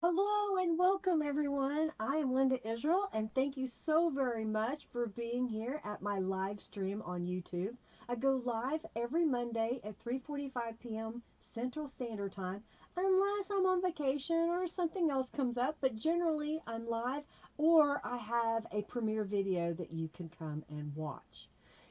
Hello and welcome everyone. I am Linda Israel and thank you so very much for being here at my live stream on YouTube. I go live every Monday at 3:45 p.m. Central Standard Time unless I'm on vacation or something else comes up, but generally I'm live or I have a premiere video that you can come and watch.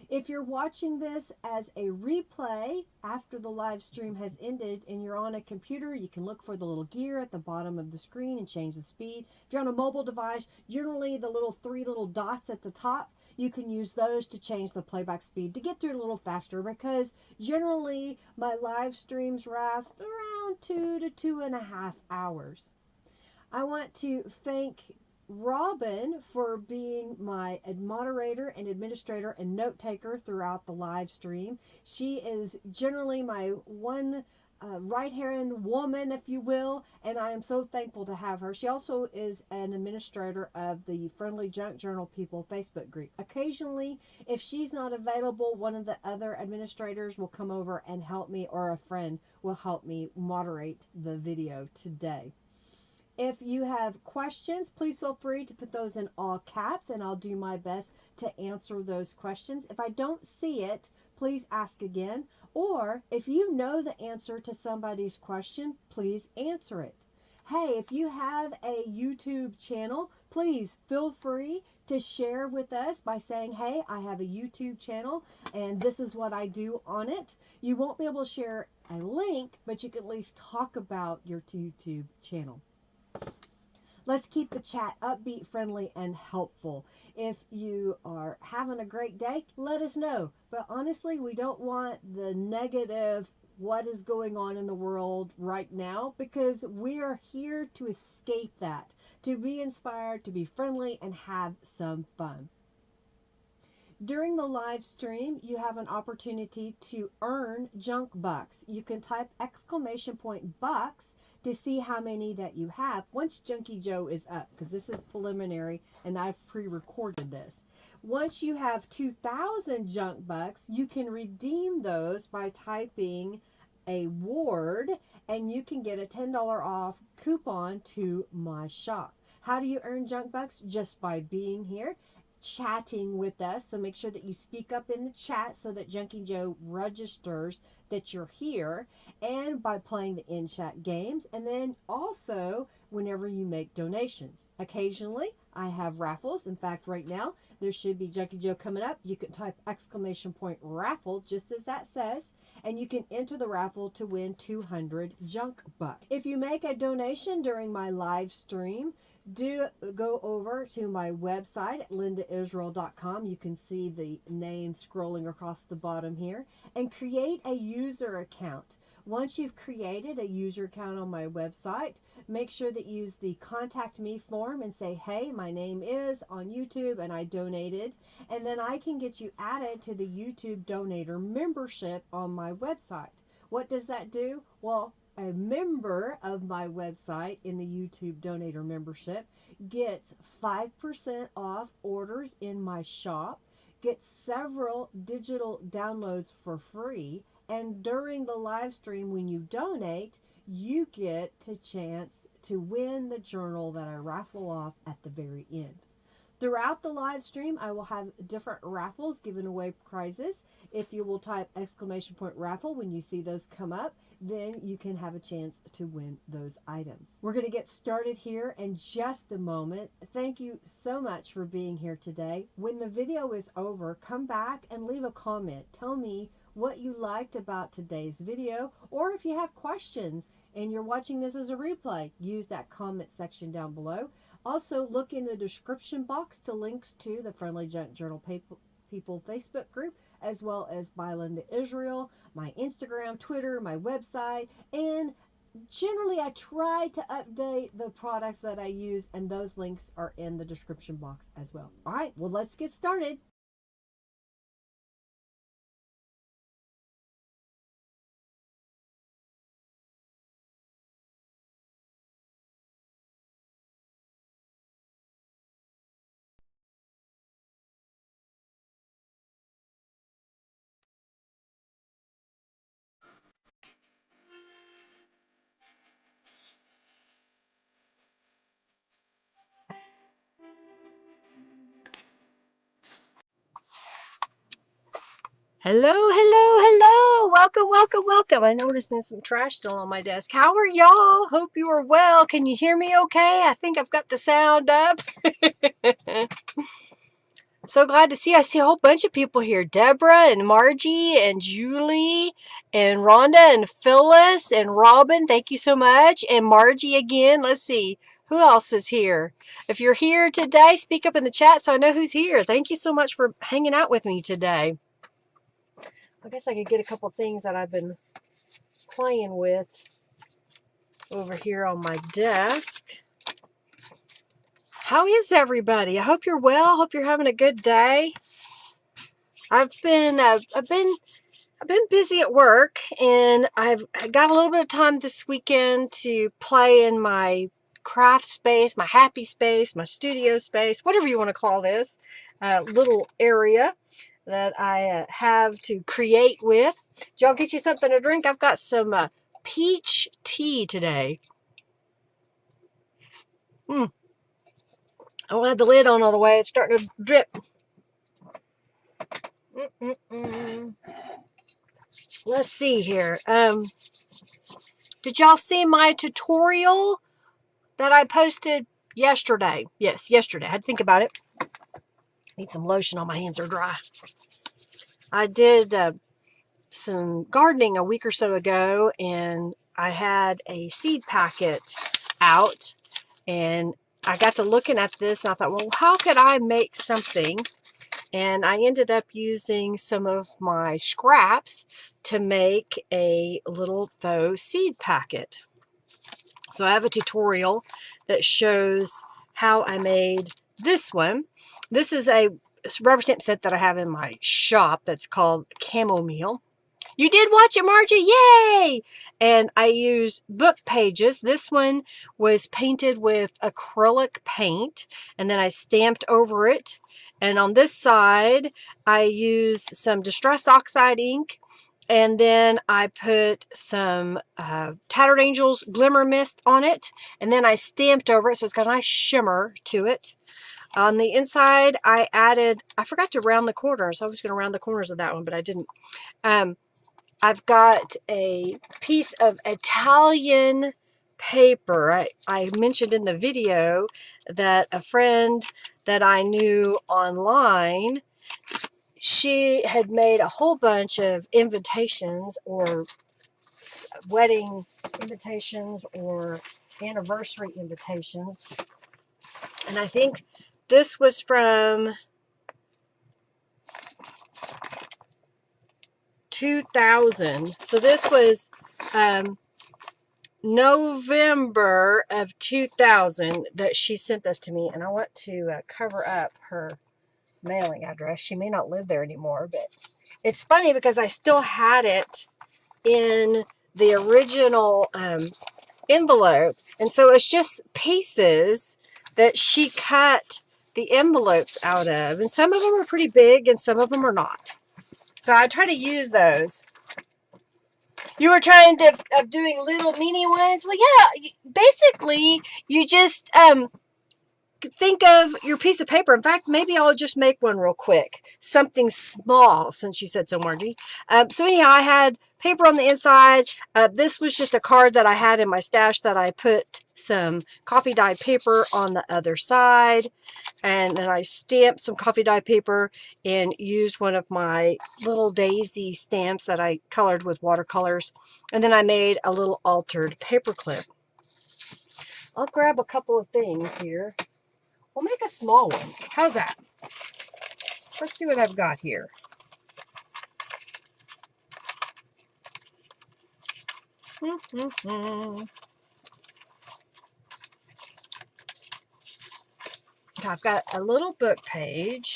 If you're watching this as a replay after the live stream has ended and you're on a computer, you can look for the little gear at the bottom of the screen and change the speed. If you're on a mobile device, generally the three little dots at the top, you can use those to change the playback speed to get through it a little faster, because generally my live streams last around 2 to 2.5 hours. I want to thank Robin for being my moderator and administrator and note taker throughout the live stream. She is generally my one right hand woman, if you will, and I am so thankful to have her. She also is an administrator of the Friendly Junk Journal People Facebook group. Occasionally, if she's not available, one of the other administrators will come over and help me, or a friend will help me moderate the video today. If you have questions, please feel free to put those in all caps and I'll do my best to answer those questions. If I don't see it, please ask again. Or if you know the answer to somebody's question, please answer it. Hey, if you have a YouTube channel, please feel free to share with us by saying, hey, I have a YouTube channel and this is what I do on it. You won't be able to share a link, but you can at least talk about your YouTube channel. Let's keep the chat upbeat, friendly, and helpful. If you are having a great day, let us know. But honestly, we don't want the negative, what is going on in the world right now, because we are here to escape that, to be inspired, to be friendly, and have some fun. During the live stream, you have an opportunity to earn junk bucks. You can type !bucks to see how many that you have once Junkie Joe is up, because this is preliminary and I've pre-recorded this. Once you have 2,000 junk bucks, you can redeem those by typing a ward and you can get a $10 off coupon to my shop. How do you earn junk bucks? Just by being here, chatting with us. So make sure that you speak up in the chat so that Junkie Joe registers that you're here, and by playing the in-chat games, and then also whenever you make donations. Occasionally I have raffles. In fact, right now there should be Junkie Joe coming up. You can type !raffle just as that says, and you can enter the raffle to win 200 junk bucks. If you make a donation during my live stream, do go over to my website at lindaisrael.com. You can see the name scrolling across the bottom here, and create a user account. Once you've created a user account on my website, make sure that you use the contact me form and say, hey, my name is on YouTube and I donated, and then I can get you added to the YouTube donator membership on my website. What does that do? Well, a member of my website in the YouTube donator membership gets 5% off orders in my shop, gets several digital downloads for free, and during the live stream when you donate, you get a chance to win the journal that I raffle off at the very end. Throughout the live stream, I will have different raffles giving away prizes. If you will type !raffle when you see those come up, then you can have a chance to win those items. We're going to get started here in just a moment. Thank you so much for being here today. When the video is over, come back and leave a comment. Tell me what you liked about today's video, or if you have questions and you're watching this as a replay, use that comment section down below. Also, look in the description box to links to the Friendly Junk Journal People Facebook group, as well as by Linda Israel, my Instagram, Twitter, my website, and generally I try to update the products that I use, and those links are in the description box as well. All right, well, let's get started. Hello, hello, hello. Welcome, welcome, welcome. I noticed there's some trash still on my desk. How are y'all? Hope you are well. Can you hear me okay? I think I've got the sound up. So glad to see. I see a whole bunch of people here. Deborah and Margie and Julie and Rhonda and Phyllis and Robin. Thank you so much. And Margie again. Let's see. Who else is here? If you're here today, speak up in the chat so I know who's here. Thank you so much for hanging out with me today. I guess I could get a couple things that I've been playing with over here on my desk. How is everybody? I hope you're well. Hope you're having a good day. I've been busy at work, and I got a little bit of time this weekend to play in my craft space, my happy space, my studio space, whatever you want to call this little area that I have to create with. Did y'all get you something to drink? I've got some peach tea today. I don't have the lid on all the way. It's starting to drip. Let's see here. Did y'all see my tutorial that I posted yesterday? Yes, yesterday. I had to think about it. Need some lotion on my hands, are dry. I did some gardening a week or so ago, and I had a seed packet out, and I got to looking at this, and I thought, well, how could I make something? And I ended up using some of my scraps to make a little faux seed packet. So I have a tutorial that shows how I made this one. This is a rubber stamp set that I have in my shop that's called Chamomile. You did watch it, Margie? Yay! And I use book pages. This one was painted with acrylic paint, and then I stamped over it. And on this side, I used some Distress Oxide ink, and then I put some Tattered Angels Glimmer Mist on it, and then I stamped over it, so it's got a nice shimmer to it. On the inside, I forgot to round the corners. I was going to round the corners of that one, but I didn't. I've got a piece of Italian paper. I mentioned in the video that a friend that I knew online, she had made a whole bunch of invitations, or wedding invitations or anniversary invitations. And I think this was from 2000. So this was November of 2000 that she sent this to me, and I want to cover up her mailing address. She may not live there anymore, but it's funny because I still had it in the original envelope, and so it's just pieces that she cut the envelopes out of, and some of them are pretty big and some of them are not. So I try to use those. You were trying to of doing little mini ones. Well, yeah, basically you just think of your piece of paper. In fact, maybe I'll just make one real quick. Something small, since you said so, Margie. So anyhow, I had paper on the inside. This was just a card that I had in my stash that I put some coffee dye paper on the other side. And then I stamped some coffee dye paper and used one of my little daisy stamps that I colored with watercolors. And then I made a little altered paper clip. I'll grab a couple of things here. We'll make a small one. How's that? Let's see what I've got here. I've got a little book page.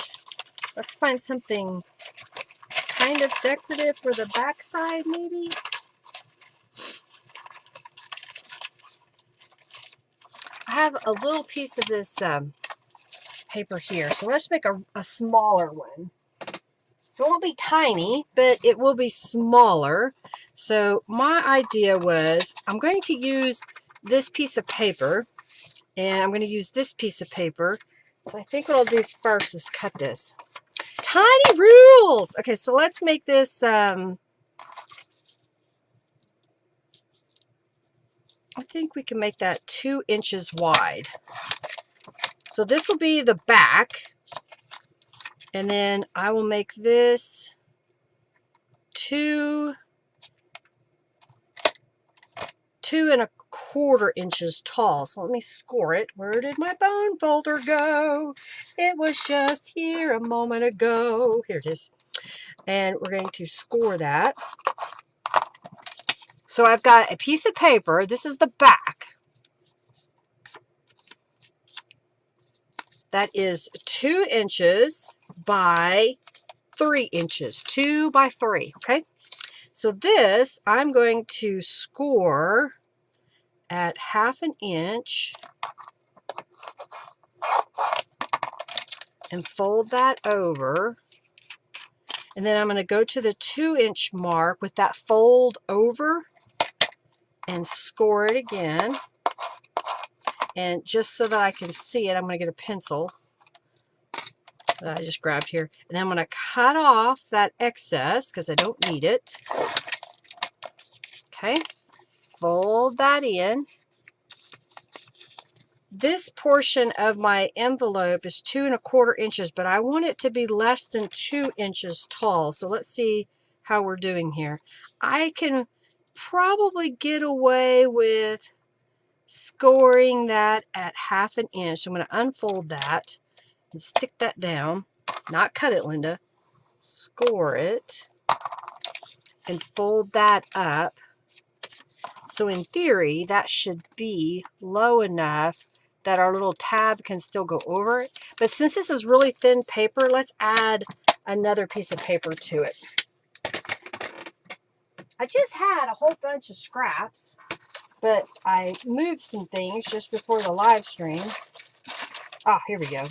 Let's find something kind of decorative for the back side, maybe. I have a little piece of this paper here, so let's make a smaller one. So it won't be tiny, but it will be smaller. So my idea was I'm going to use this piece of paper, and I'm going to use this piece of paper. So I think what I'll do first is cut this. Tiny rules! Okay, so let's make this, I think we can make that 2 inches wide. So this will be the back, and then I will make this 2 2¼ inches tall. So let me score it. Where did my bone folder go? It was just here a moment ago. Here it is. And we're going to score that. So I've got a piece of paper. This is the back. That is 2 inches by 3 inches. 2 by 3, okay? So this, I'm going to score at 1/2 inch and fold that over. And then I'm going to go to the 2 inch mark with that fold over and score it again. And just so that I can see it, I'm going to get a pencil that I just grabbed here. And then I'm going to cut off that excess because I don't need it. Okay, fold that in. This portion of my envelope is 2¼ inches, but I want it to be less than 2 inches tall. So let's see how we're doing here. I can probably get away with scoring that at 1/2 inch. So I'm going to unfold that and stick that down. Not cut it, Linda. Score it and fold that up. So in theory, that should be low enough that our little tab can still go over it. But since this is really thin paper, let's add another piece of paper to it. I just had a whole bunch of scraps, but I moved some things just before the live stream. Ah, here we go.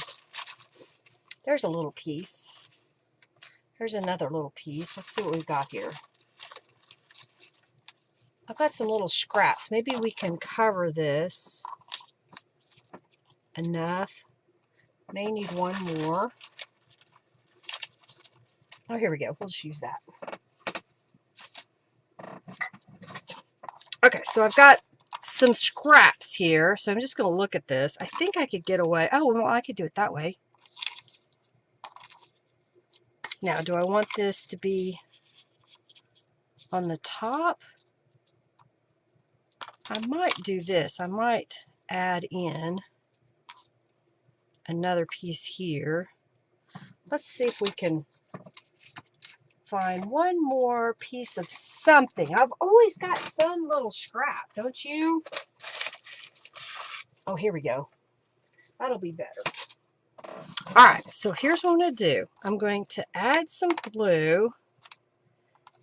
There's a little piece. Here's another little piece. Let's see what we've got here. I've got some little scraps. Maybe we can cover this enough. May need one more. Oh, here we go. We'll just use that. Okay, so I've got some scraps here. So I'm just going to look at this. I think I could get away. Oh, well, I could do it that way. Now, do I want this to be on the top? I might do this. I might add in another piece here. Let's see if we can find one more piece of something. I've always got some little scrap, don't you? Oh, here we go. That'll be better. All right, so here's what I'm going to do. I'm going to add some glue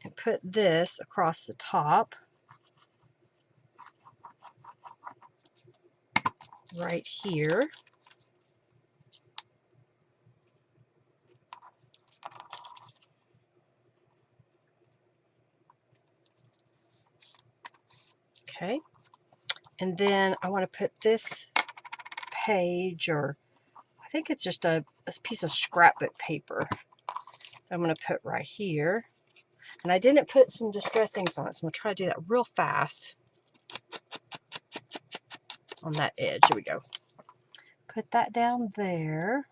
and put this across the top. Right here. Okay. And then I want to put this page, or I think it's just a piece of scrapbook paper I'm going to put right here. And I didn't put some distress inks on it, so I'm going to try to do that real fast on that edge. Here we go. Put that down there.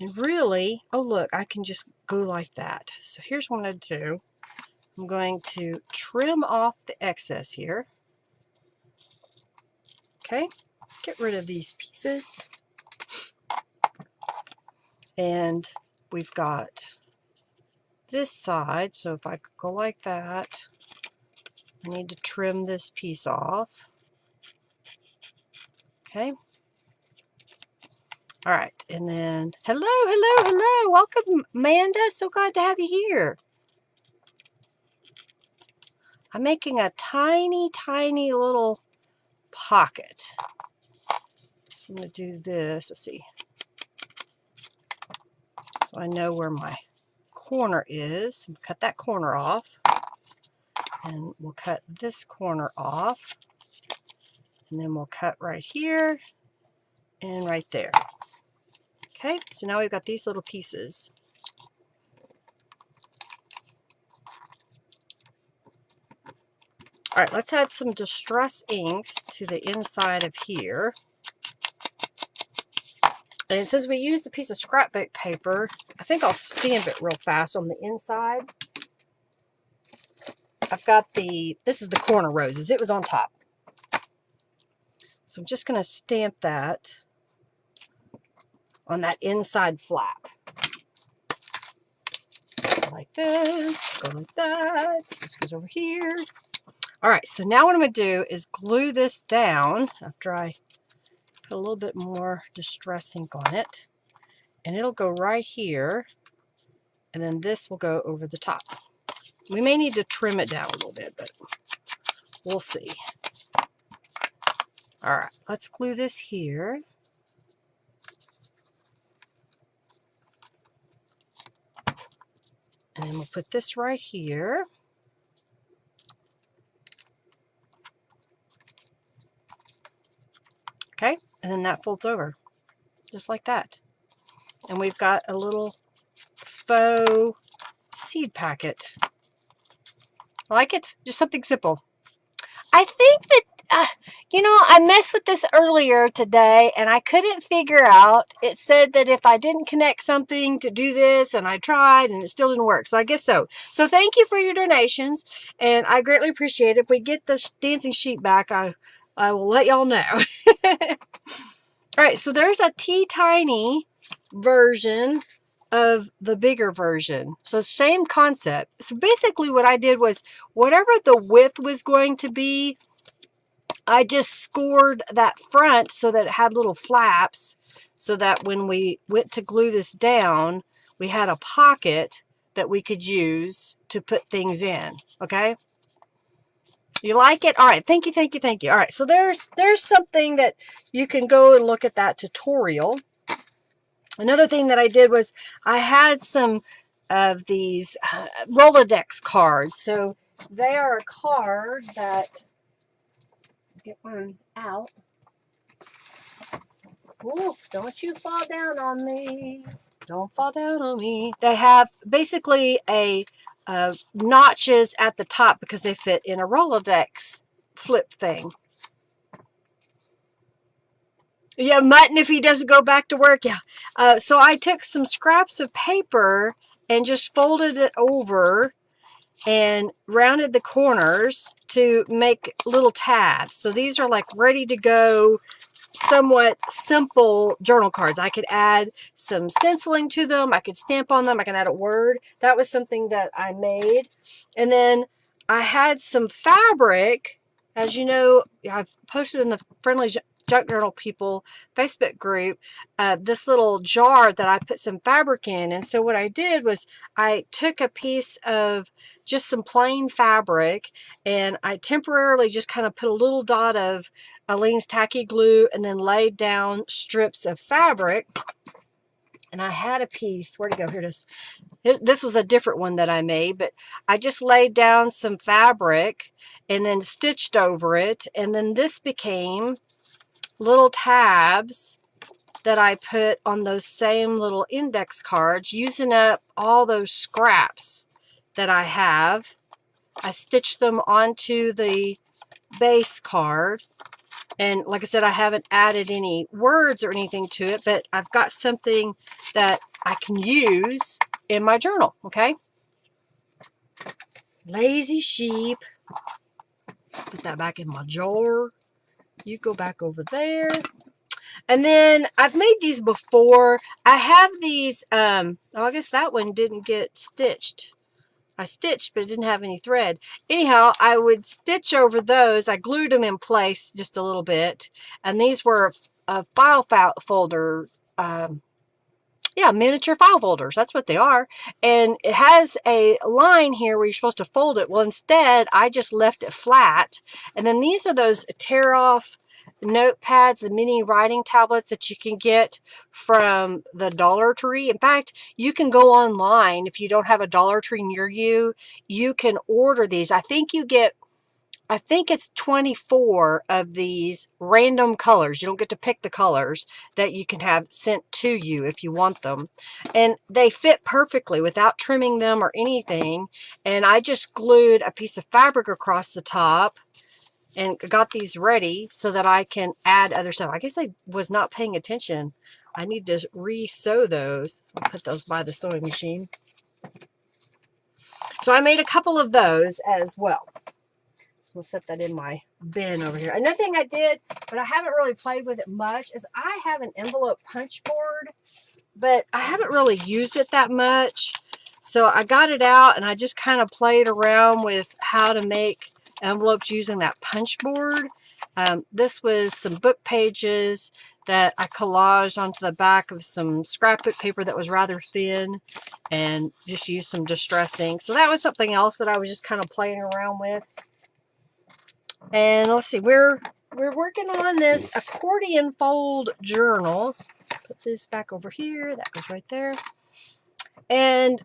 And really, oh look, I can just go like that. So here's what I'm going to do. I'm going to trim off the excess here. Okay, get rid of these pieces. And we've got this side, so if I go like that, I need to trim this piece off. Okay. All right, and then, hello, hello, hello. Welcome, Amanda. So glad to have you here. I'm making a tiny, tiny little pocket. So I'm going to do this. Let's see. So I know where my corner is. Cut that corner off. And we'll cut this corner off. And then we'll cut right here and right there. Okay, so now we've got these little pieces. All right, let's add some distress inks to the inside of here. And since we used a piece of scrapbook paper, I think I'll stamp it real fast on the inside. I've got this is the corner roses. It was on top. So I'm just going to stamp that on that inside flap. Go like this, go like that. This goes over here. All right, so now what I'm going to do is glue this down after I put a little bit more distress ink on it. And it'll go right here. And then this will go over the top. We may need to trim it down a little bit, but we'll see. All right, let's glue this here. And then we'll put this right here. Okay, and then that folds over, just like that. And we've got a little faux seed packet. I like it, just something simple. I think that, you know, I messed with this earlier today and I couldn't figure out. It said that if I didn't connect something to do this, and I tried and it still didn't work. So I guess so. So thank you for your donations, and I greatly appreciate it. If we get this dancing sheet back, I will let y'all know. All right, so there's a teeny version of the bigger version. So same concept. So basically what I did was whatever the width was going to be, I just scored that front so that it had little flaps, so that when we went to glue this down, we had a pocket that we could use to put things in. Okay? You like it? All right. Thank you, thank you, thank you. All right. So there's something that you can go and look at that tutorial. Another thing that I did was I had some of these Rolodex cards. So they are a card that, get one out. Ooh, don't you fall down on me. Don't fall down on me. They have basically a notches at the top because they fit in a Rolodex flip thing. Yeah, Mutton, if he doesn't go back to work, yeah. So I took some scraps of paper and just folded it over and rounded the corners to make little tabs. So these are like ready to go, somewhat simple journal cards. I could add some stenciling to them. I could stamp on them. I can add a word. That was something that I made. And then I had some fabric. As you know, I've posted in the Friendly Junk Journal People Facebook group this little jar that I put some fabric in. And so what I did was I took a piece of just some plain fabric and I temporarily just kind of put a little dot of Aleene's tacky glue and then laid down strips of fabric. And I had a piece, where'd it go? Here it is. This was a different one that I made, but I just laid down some fabric and then stitched over it. And then this became little tabs that I put on those same little index cards, using up all those scraps that I have. I stitched them onto the base card. And like I said, I haven't added any words or anything to it, but I've got something that I can use in my journal, okay? Lazy sheep. Put that back in my jar. You go back over there. And then I've made these before. I have these, oh, I guess that one didn't get stitched. I stitched, but it didn't have any thread. Anyhow, I would stitch over those. I glued them in place just a little bit. And these were file folder, yeah, miniature file folders. That's what they are. And it has a line here where you're supposed to fold it. Well, instead, I just left it flat. And then these are those tear-off notepads, the mini writing tablets that you can get from the Dollar Tree. In fact, you can go online. If you don't have a Dollar Tree near you, you can order these. I think it's 24 of these random colors. You don't get to pick the colors that you can have sent to you if you want them. And they fit perfectly without trimming them or anything. And I just glued a piece of fabric across the top and got these ready so that I can add other stuff. I guess I was not paying attention. I need to re-sew those. I'll put those by the sewing machine. So I made a couple of those as well. So we'll set that in my bin over here. Another thing I did, but I haven't really played with it much, is I have an envelope punch board, but I haven't really used it that much. So I got it out and I just kind of played around with how to make envelopes using that punch board. This was some book pages that I collaged onto the back of some scrapbook paper that was rather thin, and just used some distress ink. So that was something else that I was just kind of playing around with. And let's see, we're working on this Accordion Fold Journal. Put this back over here. That goes right there. And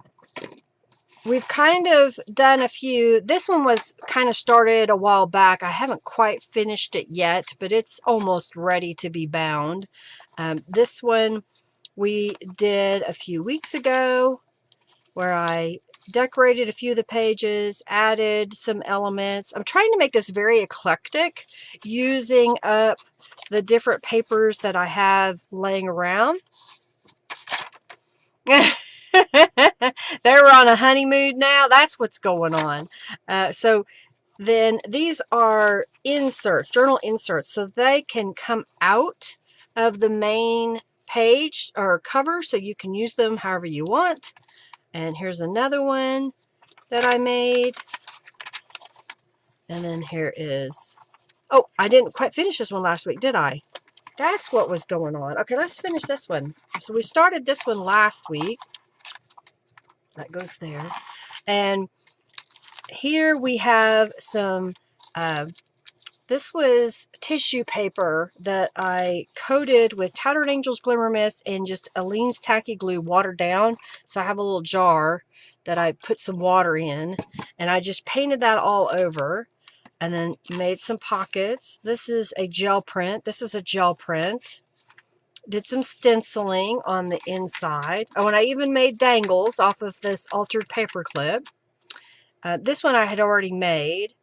we've kind of done a few. This one was kind of started a while back. I haven't quite finished it yet, but it's almost ready to be bound. This one we did a few weeks ago, where I decorated a few of the pages, added some elements. I'm trying to make this very eclectic, using up the different papers that I have laying around. They're on a honeymoon now. That's what's going on. So then these are inserts, journal inserts, so they can come out of the main page or cover, so you can use them however you want. And here's another one that I made. And then here is, oh, I didn't quite finish this one last week, did I? That's what was going on. Okay, let's finish this one. So we started this one last week. That goes there. And here we have some, this was tissue paper that I coated with Tattered Angels Glimmer Mist and just Aleene's Tacky Glue watered down. So I have a little jar that I put some water in, and I just painted that all over and then made some pockets. This is a gel print. This is a gel print. Did some stenciling on the inside. Oh, and I even made dangles off of this altered paper clip. This one I had already made.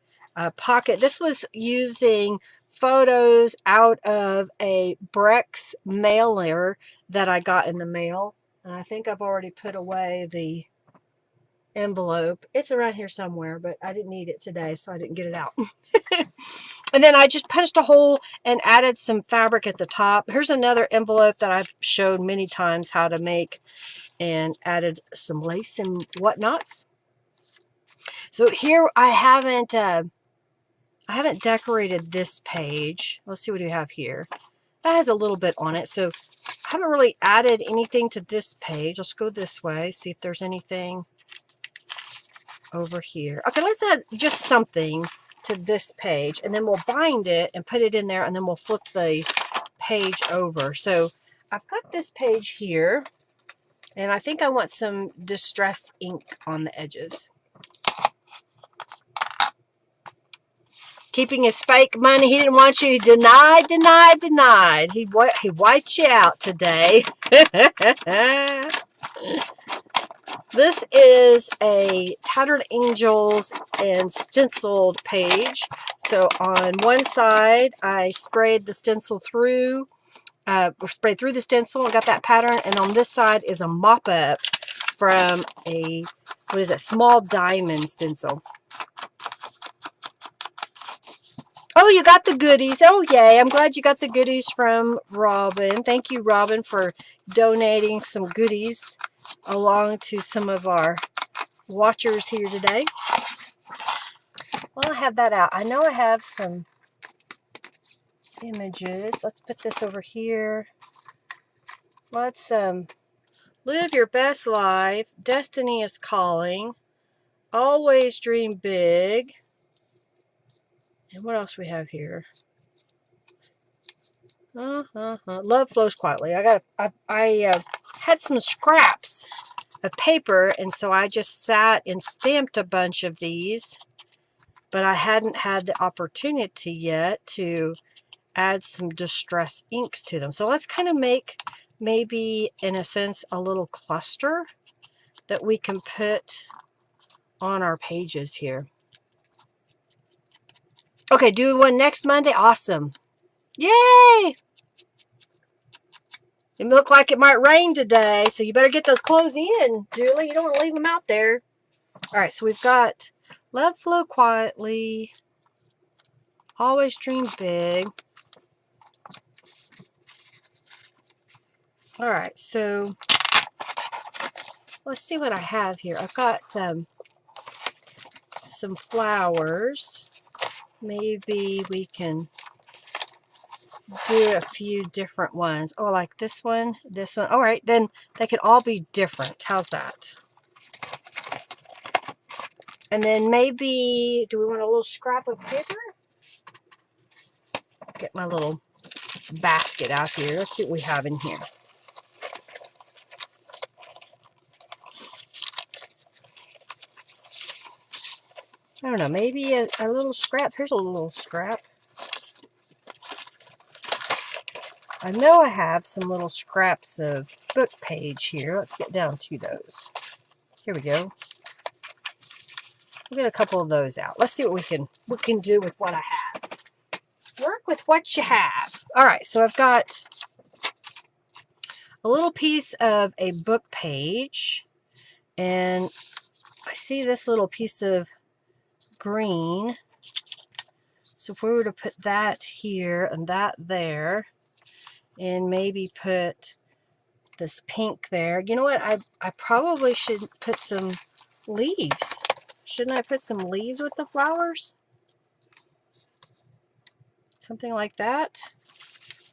Pocket. This was using photos out of a Brex mailer that I got in the mail. And I think I've already put away the envelope. It's around here somewhere, but I didn't need it today, so I didn't get it out. And then I just punched a hole and added some fabric at the top. Here's another envelope that I've showed many times how to make, and added some lace and whatnots. So here I haven't decorated this page. Let's see what we have here. That has a little bit on it, so I haven't really added anything to this page. Let's go this way, see if there's anything over here. Okay, let's add just something to this page, and then we'll bind it and put it in there, and then we'll flip the page over. So I've got this page here, And I think I want some distress ink on the edges. Keeping his fake money. He didn't want you. Denied, denied, denied. He wiped you out today. This is a Tattered Angels and stenciled page. So on one side, I sprayed the stencil through, sprayed through the stencil and got that pattern. And on this side is a mop-up from a, what is it, small diamond stencil. Oh, you got the goodies. Oh, yay. I'm glad you got the goodies from Robin. Thank you, Robin, for donating some goodies along to some of our watchers here today. Well, I have that out. I know I have some images. Let's put this over here. Let's live your best life. Destiny is calling. Always dream big. And what else we have here? Love flows quietly. I had some scraps of paper, and so I just sat and stamped a bunch of these, but I hadn't had the opportunity yet to add some distress inks to them. So let's kind of make, maybe in a sense, a little cluster that we can put on our pages here. Okay, do one next Monday. Awesome. Yay! It looked like it might rain today, so you better get those clothes in, Julie. You don't want to leave them out there. All right, so we've got Love Flow Quietly, Always Dream Big. All right, so let's see what I have here. I've got some flowers. Maybe we can do a few different ones. Oh, like this one, this one. All right, then they can all be different. How's that? And then maybe, do we want a little scrap of paper? Get my little basket out here. Let's see what we have in here. I don't know, maybe a little scrap. Here's a little scrap. I know I have some little scraps of book page here. Let's get down to those. Here we go. We'll get a couple of those out. Let's see what we can do with what I have. Work with what you have. All right, so I've got a little piece of a book page, and I see this little piece of green. So if we were to put that here and that there, and maybe put this pink there. You know what? I probably should put some leaves. Shouldn't I put some leaves with the flowers? Something like that.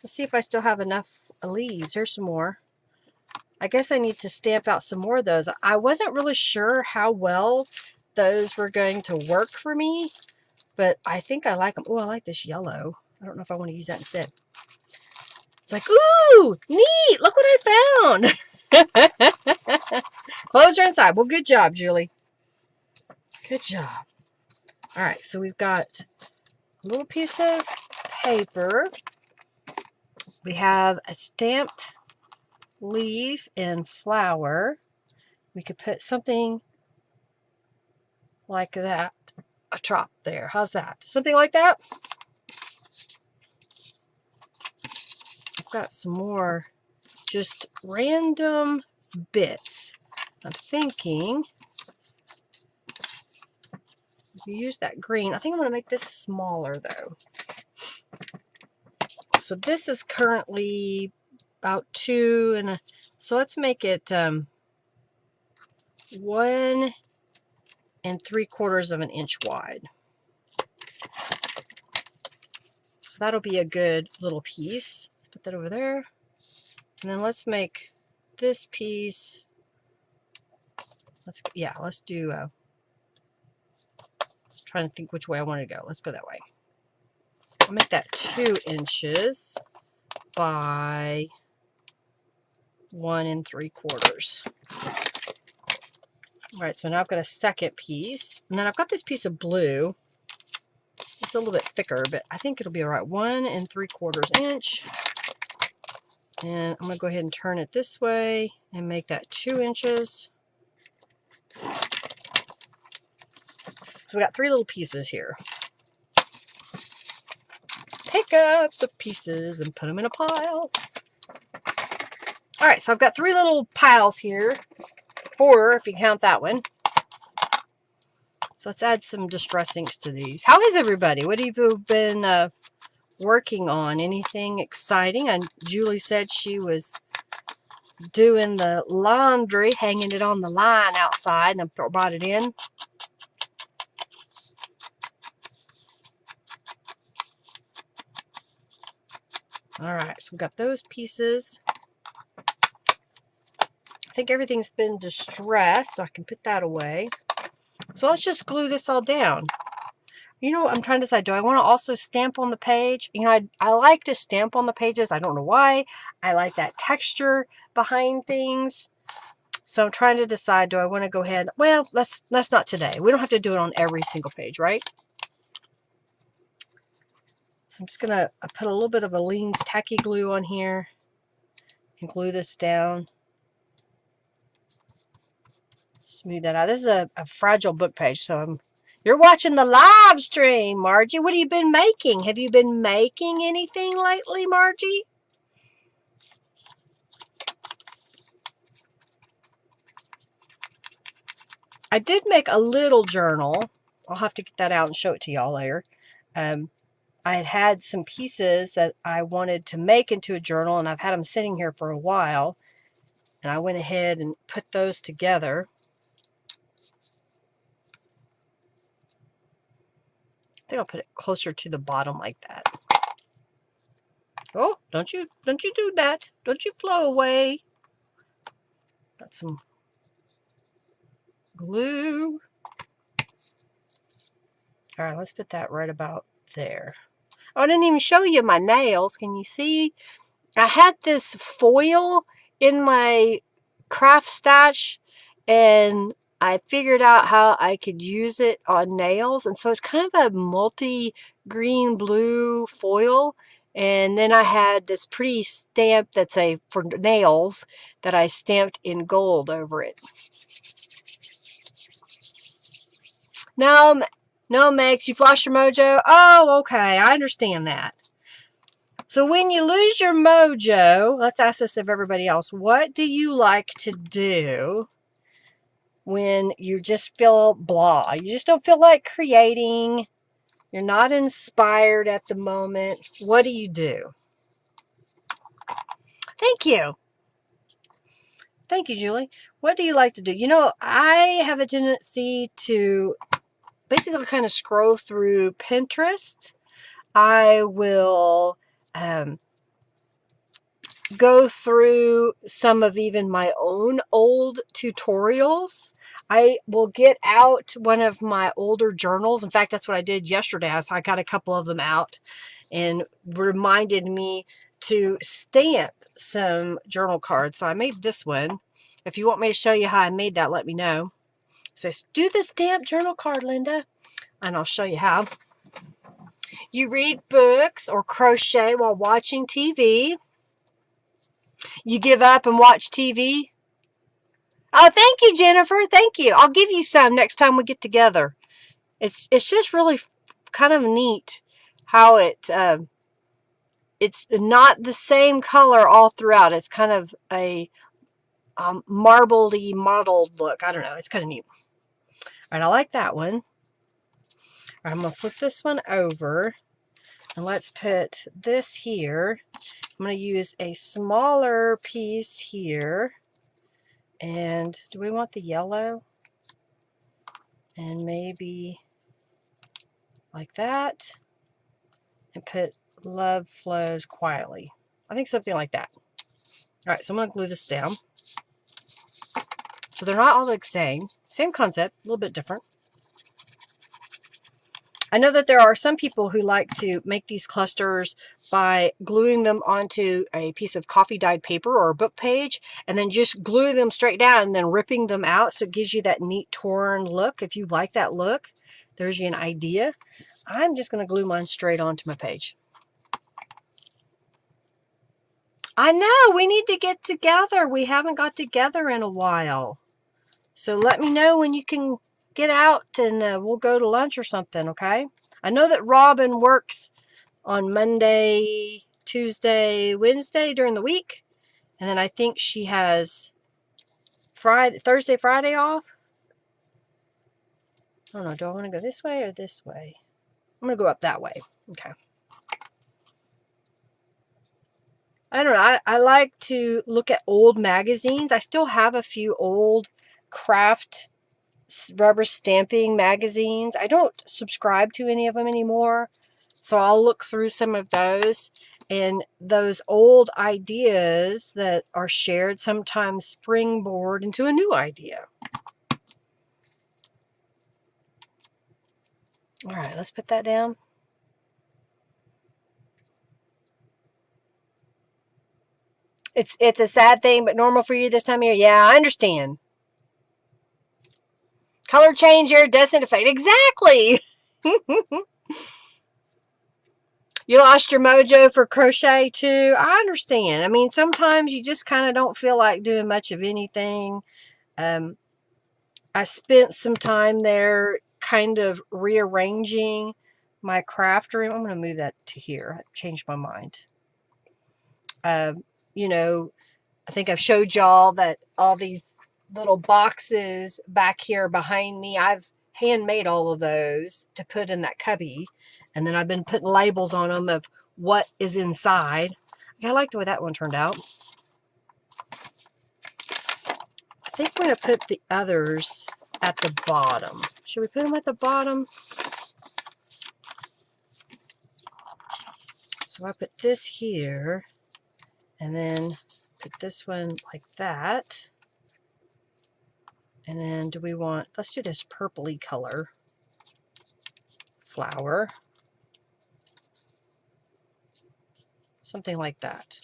Let's see if I still have enough leaves. Here's some more. I guess I need to stamp out some more of those. I wasn't really sure how well those were going to work for me, but I think I like them. Oh, I like this yellow. I don't know if I want to use that instead. It's like, ooh, neat. Look what I found. Clothes are inside. Well, good job, Julie. Good job. All right, so we've got a little piece of paper. We have a stamped leaf and flower. We could put something like that, a top there. How's that? Something like that? I've got some more just random bits. I'm thinking if you use that green, I think I'm going to make this smaller though. So this is currently about 2 and so let's make it 1 3/4 inch wide. So that'll be a good little piece. Let's put that over there. And then let's make this piece. Let's do trying to think which way I want to go. Let's go that way. I'll make that 2 inches by 1 3/4. All right, so now I've got a second piece, and then I've got this piece of blue. It's a little bit thicker, but I think it'll be all right. 1 3/4 inch. And I'm going to go ahead and turn it this way and make that 2 inches. So we got 3 little pieces here. Pick up the pieces and put them in a pile. All right, so I've got 3 little piles here. 4 if you count that one. So let's add some distress inks to these. How is everybody? What have you been working on? Anything exciting? And Julie said she was doing the laundry, hanging it on the line outside, and I brought it in. All right, so we've got those pieces. I think everything's been distressed, so I can put that away. So let's just glue this all down. You know what I'm trying to decide. Do I want to also stamp on the page? You know, I like to stamp on the pages. I don't know why. I like that texture behind things. So I'm trying to decide, do I want to go ahead? Well, let's not today. We don't have to do it on every single page, right? So I'm just going to put a little bit of Aleene's tacky glue on here and glue this down. Smooth that out. This is a fragile book page, so you're watching the live stream, Margie. What have you been making? Have you been making anything lately, Margie? I did make a little journal. I'll have to get that out and show it to y'all later. I had some pieces that I wanted to make into a journal, and I've had them sitting here for a while. And I went ahead and put those together. I think I'll put it closer to the bottom like that. Oh, don't you do that. Don't you flow away. Got some glue. All right, let's put that right about there. Oh, I didn't even show you my nails. Can you see? I had this foil in my craft stash, and I figured out how I could use it on nails. And so it's kind of a multi-green blue foil. And then I had this pretty stamp that's for nails that I stamped in gold over it. No, Megs, you've lost your mojo? Oh, okay. I understand that. So when you lose your mojo, let's ask this of everybody else. What do you like to do when you just feel blah? You just don't feel like creating. You're not inspired at the moment. What do you do? Thank you. Thank you, Julie. What do you like to do? You know, I have a tendency to basically kind of scroll through Pinterest. I will go through some of even my own old tutorials. I will get out one of my older journals. In fact, that's what I did yesterday. I got a couple of them out and reminded me to stamp some journal cards. So I made this one. If you want me to show you how I made that, let me know. It says, do the stamp journal card, Linda. And I'll show you how. You read books or crochet while watching TV. You give up and watch TV. Oh, thank you, Jennifer. Thank you. I'll give you some next time we get together. It's just really kind of neat how it's not the same color all throughout. It's kind of a marbledy mottled look. I don't know. It's kind of neat. All right, I like that one. All right, I'm going to flip this one over. And let's put this here. I'm going to use a smaller piece here. And do we want the yellow? And maybe like that. And put love flows quietly. I think something like that. All right, so I'm going to glue this down. So they're not all the same. Same concept, a little bit different. I know that there are some people who like to make these clusters by gluing them onto a piece of coffee dyed paper or a book page and then just glue them straight down and then ripping them out so it gives you that neat torn look. If you like that look, there's you an idea. I'm just going to glue mine straight onto my page. I know, we need to get together. We haven't got together in a while. So let me know when you can get out and we'll go to lunch or something, okay? I know that Robin works on Monday, Tuesday, Wednesday during the week. And then I think she has Thursday, Friday off. I don't know. Do I want to go this way or this way? I'm going to go up that way. Okay. I don't know. I like to look at old magazines. I still have a few old craft rubber stamping magazines. I don't subscribe to any of them anymore. So I'll look through some of those, and those old ideas that are shared sometimes springboard into a new idea. All right, let's put that down. It's a sad thing, but normal for you this time of year. Yeah, I understand. Color changer doesn't affect. Exactly. You lost your mojo for crochet too. I understand. I mean, sometimes you just kind of don't feel like doing much of anything. I spent some time there kind of rearranging my craft room. I'm going to move that to here. I changed my mind. You know, I think I've showed y'all that all these little boxes back here behind me, I've handmade all of those to put in that cubby. And then I've been putting labels on them of what is inside. I like the way that one turned out. I think we're going to put the others at the bottom. Should we put them at the bottom? So I put this here and then put this one like that. And then do we want, let's do this purpley color flower. Something like that.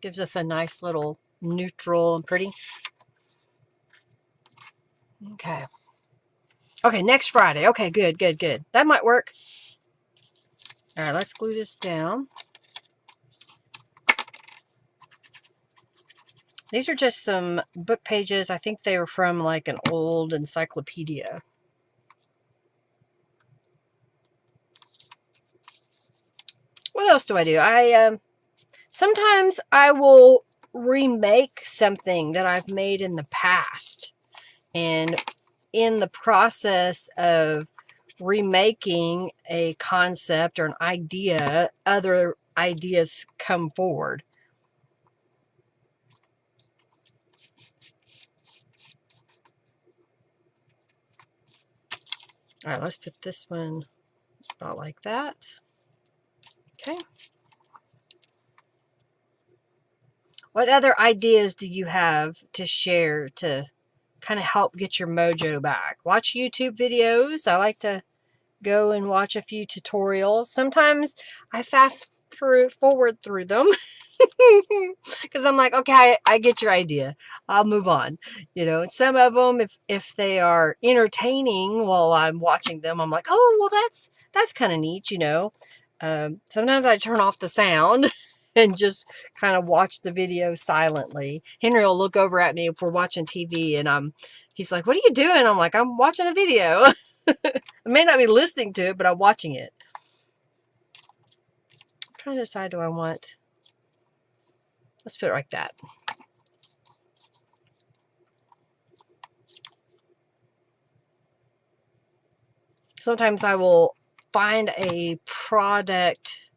Gives us a nice little neutral and pretty. Okay. Okay, next Friday. Okay, good, good, good. That might work. All right, let's glue this down. These are just some book pages. I think they were from like an old encyclopedia. What else do I do? Sometimes I will remake something that I've made in the past. And in the process of remaking a concept or an idea, other ideas come forward. All right, let's put this one about like that. Okay. What other ideas do you have to share to kind of help get your mojo back? Watch YouTube videos. I like to go and watch a few tutorials. Sometimes I fast forward through them because I'm like, okay, I get your idea. I'll move on. You know, some of them, if they are entertaining while I'm watching them, I'm like, oh, well, that's kind of neat, you know. Sometimes I turn off the sound and just kind of watch the video silently. Henry will look over at me if we're watching TV and he's like, what are you doing? I'm like, I'm watching a video. I may not be listening to it, but I'm watching it. I'm trying to decide, do I want... Let's put it like that. Sometimes I will find a product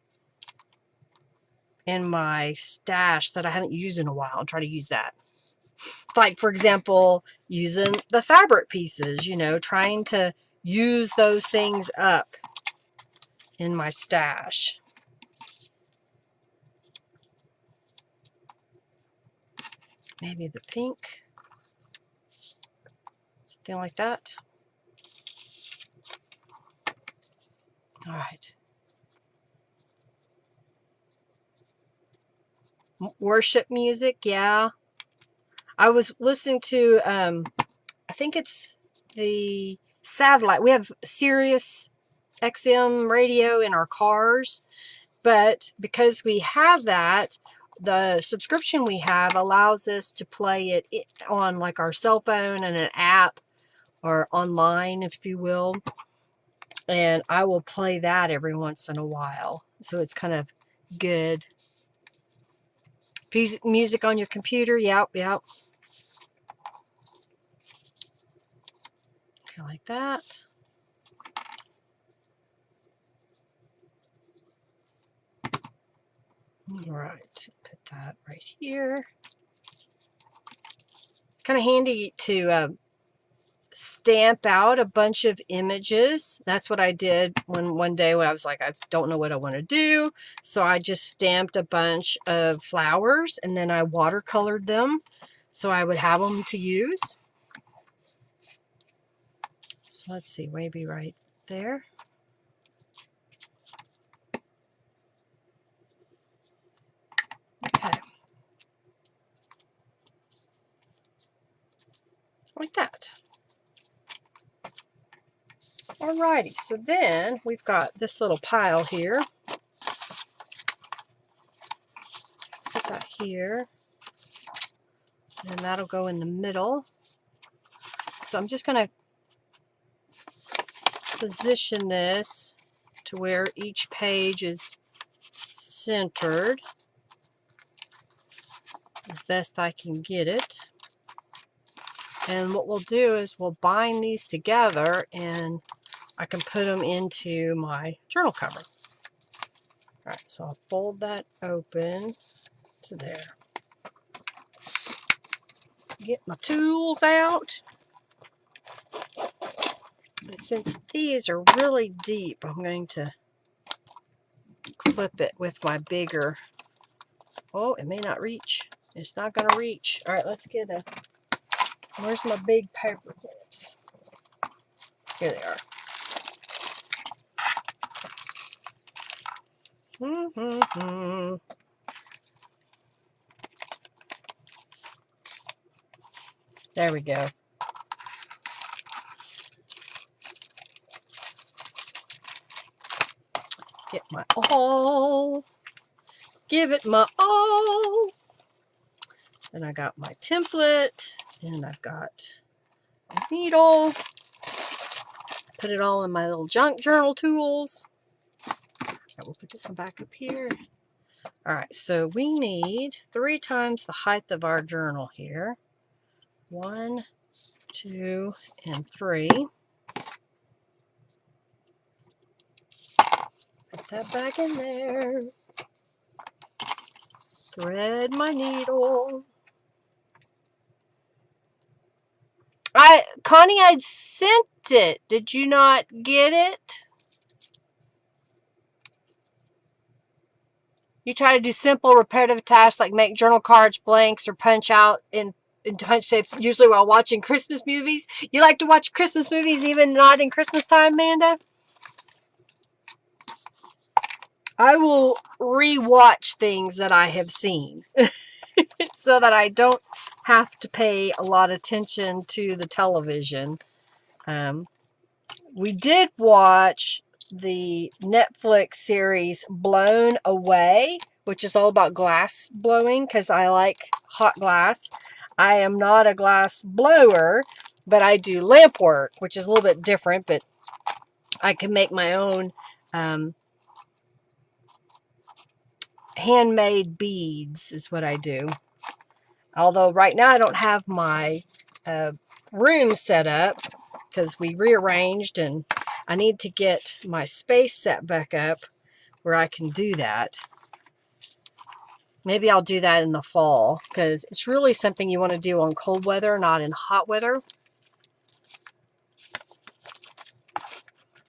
in my stash that I haven't used in a while and try to use that. Like, for example, using the fabric pieces, you know, trying to use those things up in my stash. Maybe the pink. Something like that. All right. Worship music, yeah. I was listening to, I think it's the satellite. We have Sirius XM radio in our cars, but because we have that, the subscription we have allows us to play it on like our cell phone and an app or online, if you will. And I will play that every once in a while. So it's kind of good. Music on your computer, yep. Okay, like that. All right, put that right here. Kind of handy to stamp out a bunch of images. That's what I did one day when I was like, I don't know what I want to do. So I just stamped a bunch of flowers and then I watercolored them so I would have them to use. So let's see, maybe right there. Okay. Like that. Alrighty, so then we've got this little pile here. Let's put that here. And that'll go in the middle. So I'm just going to position this to where each page is centered as best I can get it. And what we'll do is we'll bind these together and I can put them into my journal cover. All right, so I'll fold that open to there. Get my tools out. And since these are really deep, I'm going to clip it with my bigger. Oh, it may not reach. It's not going to reach. All right, let's get a. Where's my big paper clips? Here they are. There we go. Get my all. Give it my all. Then I got my template. And I've got a needle. Put it all in my little junk journal tools. I will put this one back up here. All right, so we need 3 times the height of our journal here. 1, 2, and 3. Put that back in there. Thread my needle. Connie, I sent it. Did you not get it? You try to do simple repetitive tasks like make journal cards, blanks, or punch out in punch shapes, usually while watching Christmas movies. You like to watch Christmas movies even not in Christmas time, Amanda? I will re-watch things that I have seen so that I don't have to pay a lot of attention to the television. We did watch the Netflix series Blown Away, which is all about glass blowing because I like hot glass. I am not a glass blower, but I do lamp work, which is a little bit different, but I can make my own handmade beads is what I do. Although right now I don't have my room set up because we rearranged and I need to get my space set back up where I can do that. Maybe I'll do that in the fall because it's really something you want to do on cold weather, not in hot weather.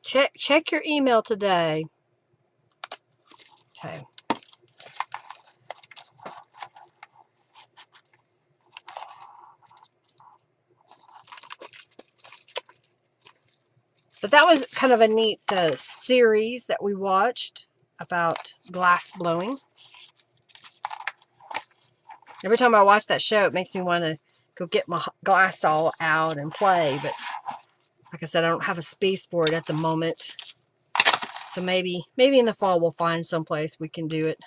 Check your email today. Okay. But that was kind of a neat series that we watched about glass blowing. Every time I watch that show, it makes me want to go get my glass all out and play. But like I said, I don't have a space for it at the moment. So maybe in the fall we'll find someplace we can do it.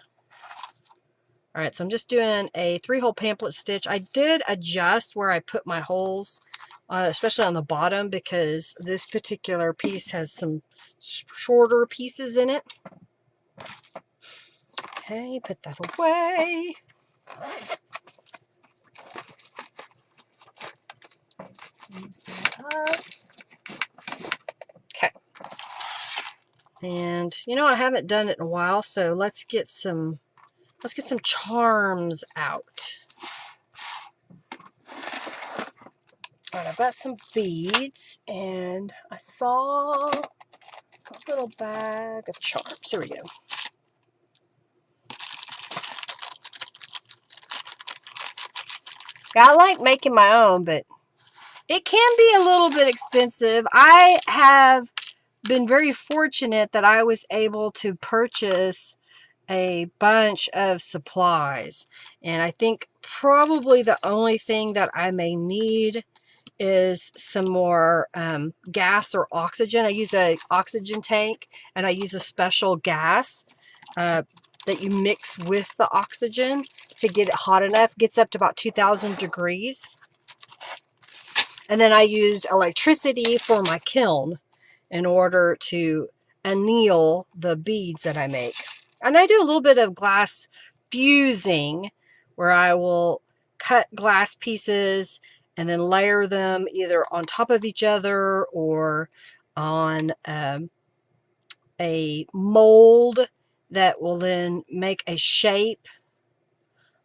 All right, so I'm just doing a 3-hole pamphlet stitch. I did adjust where I put my holes, especially on the bottom, because this particular piece has some shorter pieces in it. Okay, put that away. Use that up. Okay. And you know, I haven't done it in a while, so let's get some charms out. All right, I've got some beads, and I saw a little bag of charms. Here we go. I like making my own, but it can be a little bit expensive. I have been very fortunate that I was able to purchase a bunch of supplies, and I think probably the only thing that I may need is some more gas or oxygen. I use an oxygen tank, and I use a special gas that you mix with the oxygen to get it hot enough. It gets up to about 2,000 degrees. And then I used electricity for my kiln in order to anneal the beads that I make. And I do a little bit of glass fusing, where I will cut glass pieces and then layer them either on top of each other or on a mold that will then make a shape.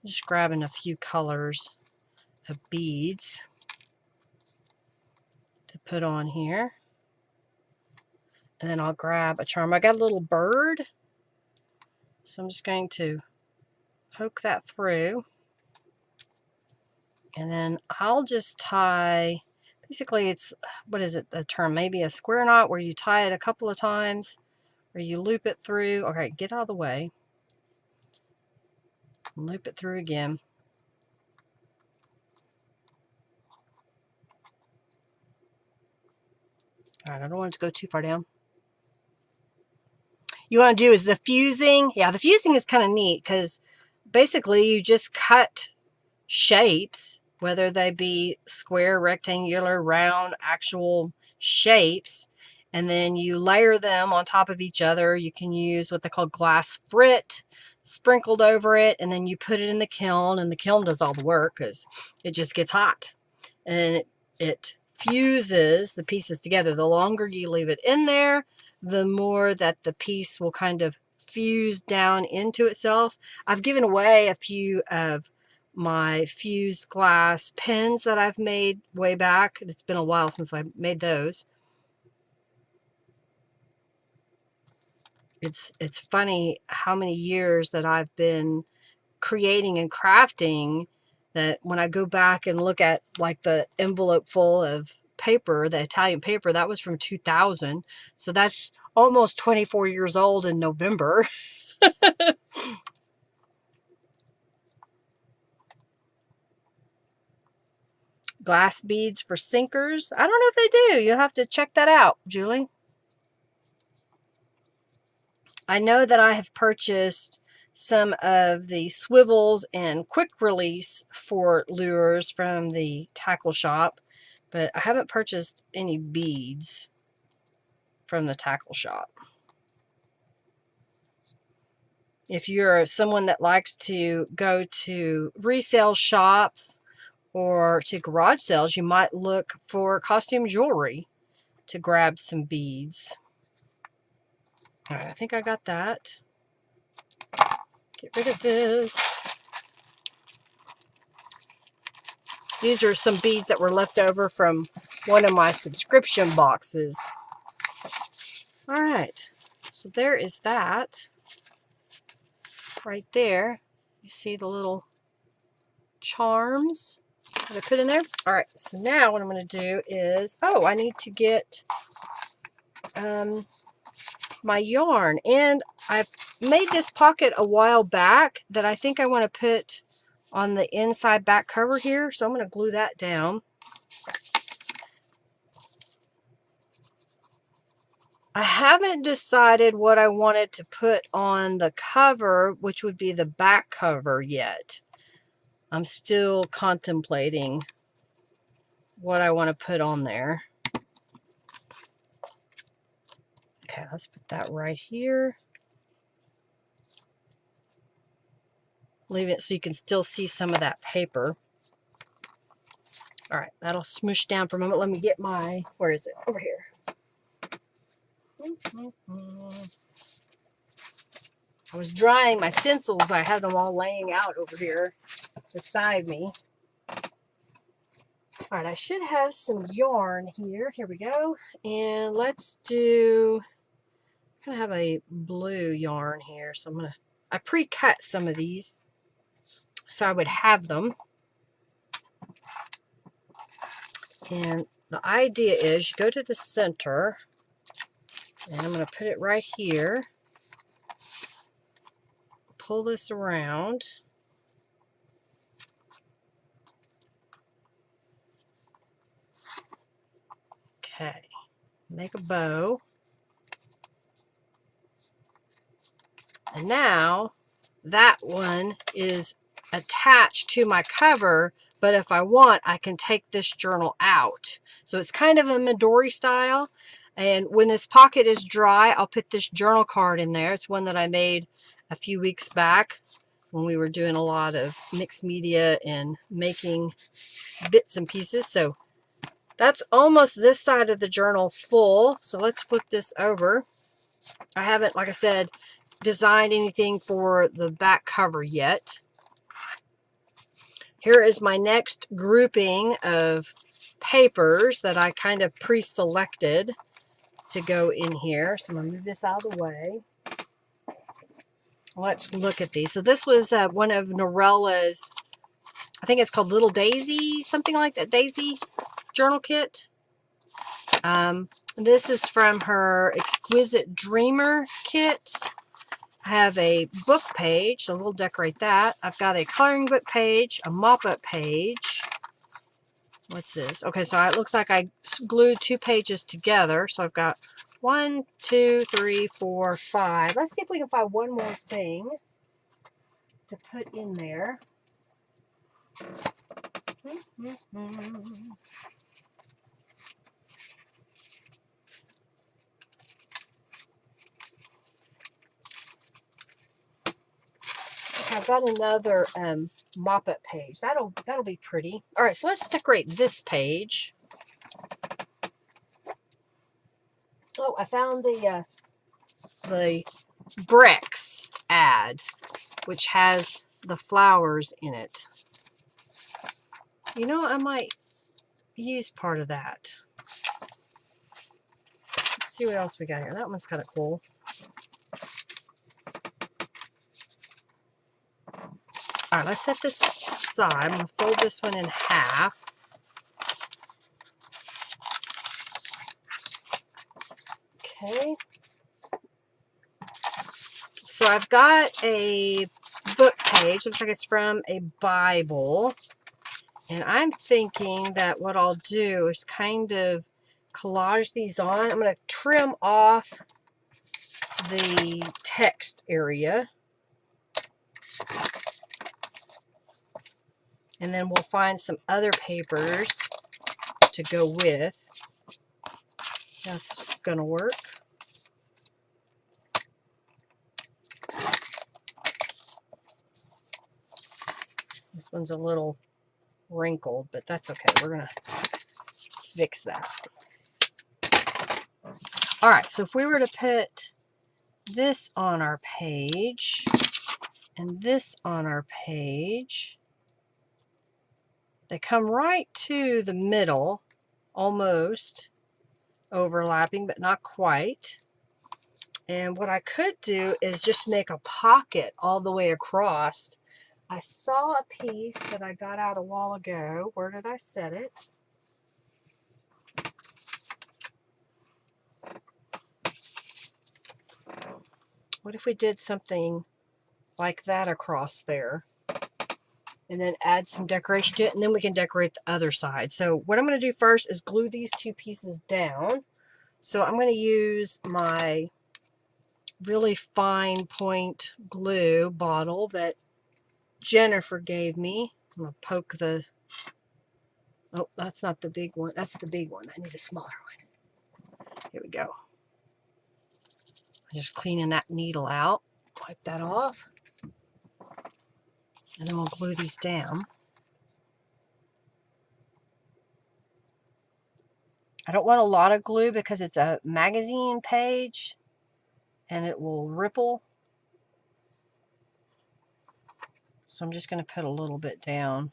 I'm just grabbing a few colors of beads to put on here. And then I'll grab a charm. I got a little bird, so I'm just going to poke that through. And then I'll just tie, basically it's, what is it, the term? Maybe a square knot where you tie it a couple of times, or you loop it through. Okay, get out of the way. Loop it through again. All right, I don't want it to go too far down. You want to do is the fusing. Yeah, the fusing is kind of neat because basically you just cut shapes, whether they be square, rectangular, round, actual shapes, and then you layer them on top of each other. You can use what they call glass frit sprinkled over it, and then you put it in the kiln, and the kiln does all the work because it just gets hot, and it fuses the pieces together. The longer you leave it in there, the more that the piece will kind of fuse down into itself. I've given away a few of my fused glass pens that I've made way back. It's been a while since I made those. It's funny how many years that I've been creating and crafting that when I go back and look at like the envelope full of paper, the Italian paper, that was from 2000. So that's almost 24 years old in November. Glass beads for sinkers. I don't know if they do. You'll have to check that out, Julie. I know that I have purchased some of the swivels and quick release for lures from the tackle shop, but I haven't purchased any beads from the tackle shop. If you're someone that likes to go to resale shops or to garage sales, you might look for costume jewelry to grab some beads. All right, I think I got that. Get rid of this. These are some beads that were left over from one of my subscription boxes. All right, so there is that. Right there, you see the little charms that I put in there. All right, so now what I'm going to do is, I need to get my yarn. And I've made this pocket a while back that I think I want to put on the inside back cover here. So I'm going to glue that down. I haven't decided what I wanted to put on the cover, which would be the back cover yet. I'm still contemplating what I want to put on there. Okay, let's put that right here. Leave it so you can still see some of that paper. All right, that'll smoosh down for a moment. Let me get my, where is it? Over here. I was drying my stencils. I had them all laying out over here beside me. All right, I should have some yarn here. Here we go. And let's do, I'm gonna have a blue yarn here. So I pre-cut some of these so I would have them. And the idea is you go to the center, and I'm gonna put it right here. Pull this around. Okay, make a bow. And now that one is attached to my cover, but if I want, I can take this journal out. So it's kind of a Midori style. And when this pocket is dry, I'll put this journal card in there. It's one that I made a few weeks back when we were doing a lot of mixed media and making bits and pieces. So that's almost this side of the journal full. So let's flip this over. I haven't, like I said, designed anything for the back cover yet. Here is my next grouping of papers that I kind of pre-selected to go in here. So I'm going to move this out of the way. Let's look at these. So this was one of Norella's, I think it's called Little Daisy, something like that, Daisy journal kit. This is from her Exquisite Dreamer kit. I have a book page, so we'll decorate that. I've got a coloring book page, a mop-up page. What's this? Okay, so it looks like I glued 2 pages together. So I've got 1, 2, 3, 4, 5. Let's see if we can find one more thing to put in there. I've got another mop-up page. That'll be pretty. All right, so let's decorate this page. Oh, I found the bricks ad, which has the flowers in it. You know, I might use part of that. Let's see what else we got here. That one's kind of cool. All right, let's set this aside. I'm going to fold this one in half. Okay. So I've got a book page. Looks like it's from a Bible. And I'm thinking that what I'll do is kind of collage these on. I'm going to trim off the text area. And then we'll find some other papers to go with. That's going to work. This one's a little wrinkled, but that's okay. We're going to fix that. All right, so if we were to put this on our page and this on our page, they come right to the middle, almost overlapping, but not quite. And what I could do is just make a pocket all the way across. I saw a piece that I got out a while ago. Where did I set it? What if we did something like that across there? And then add some decoration to it, and then we can decorate the other side. So what I'm going to do first is glue these two pieces down. So I'm going to use my really fine point glue bottle that Jennifer gave me. I'm going to poke the... Oh, that's not the big one. That's the big one. I need a smaller one. Here we go. I'm just cleaning that needle out. Wipe that off. And then we'll glue these down. I don't want a lot of glue because it's a magazine page and it will ripple. So I'm just going to put a little bit down.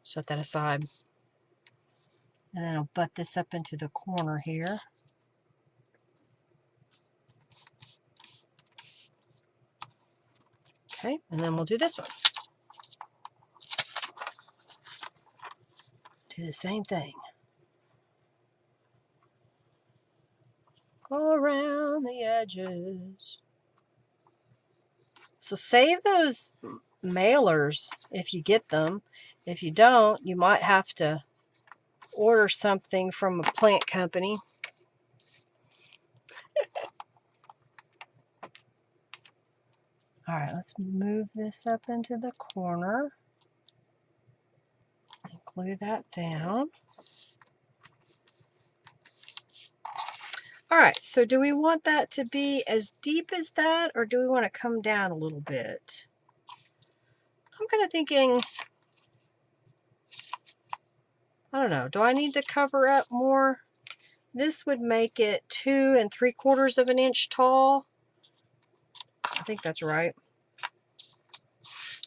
Set that aside. And then I'll butt this up into the corner here. Okay, and then we'll do this one. Do the same thing. Go around the edges. So save those mailers if you get them. If you don't, you might have to order something from a plant company. All right, let's move this up into the corner and glue that down. All right, so do we want that to be as deep as that, or do we want to come down a little bit? I'm kind of thinking, I don't know, do I need to cover up more? This would make it 2 3/4 of an inch tall. I think that's right.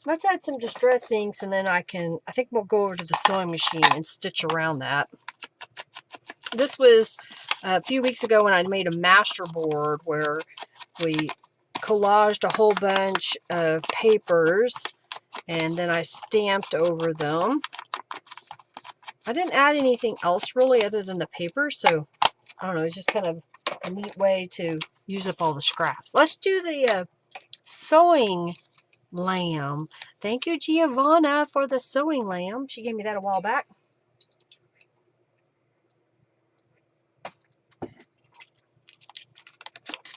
Let's add some distress inks, and then I think we'll go over to the sewing machine and stitch around that. This was a few weeks ago when I made a master board where we collaged a whole bunch of papers and then I stamped over them. I didn't add anything else really other than the paper, so I don't know, it's just kind of a neat way to use up all the scraps. Let's do the sewing lamb. Thank you, Giovanna, for the sewing lamb. She gave me that a while back.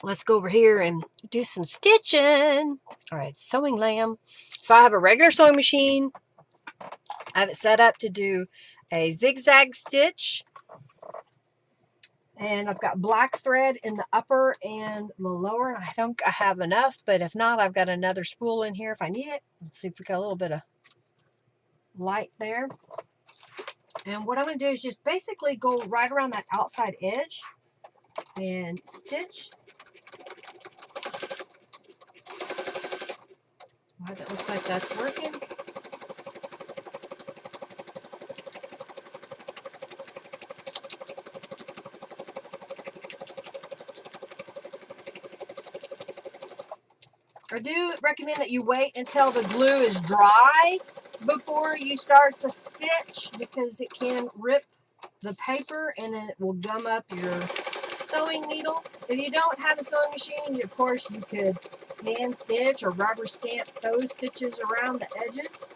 Let's go over here and do some stitching. All right, sewing lamb. So I have a regular sewing machine. I have it set up to do a zigzag stitch. And I've got black thread in the upper and the lower. And I think I have enough, but if not, I've got another spool in here if I need it. Let's see if we got a little bit of light there. And what I'm going to do is just basically go right around that outside edge and stitch. All right, that looks like that's working. I do recommend that you wait until the glue is dry before you start to stitch, because it can rip the paper and then it will gum up your sewing needle. If you don't have a sewing machine, of course you could hand stitch or rubber stamp those stitches around the edges.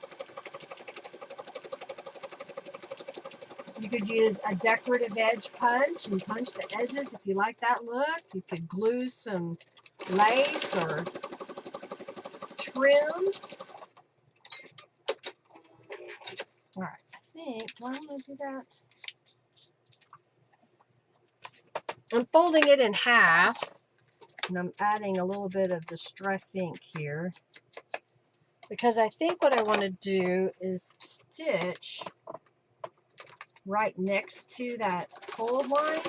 You could use a decorative edge punch and punch the edges if you like that look. You could glue some lace or trims. All right, I think, why don't I do that? I'm folding it in half, and I'm adding a little bit of distress ink here, because I think what I want to do is stitch right next to that fold line.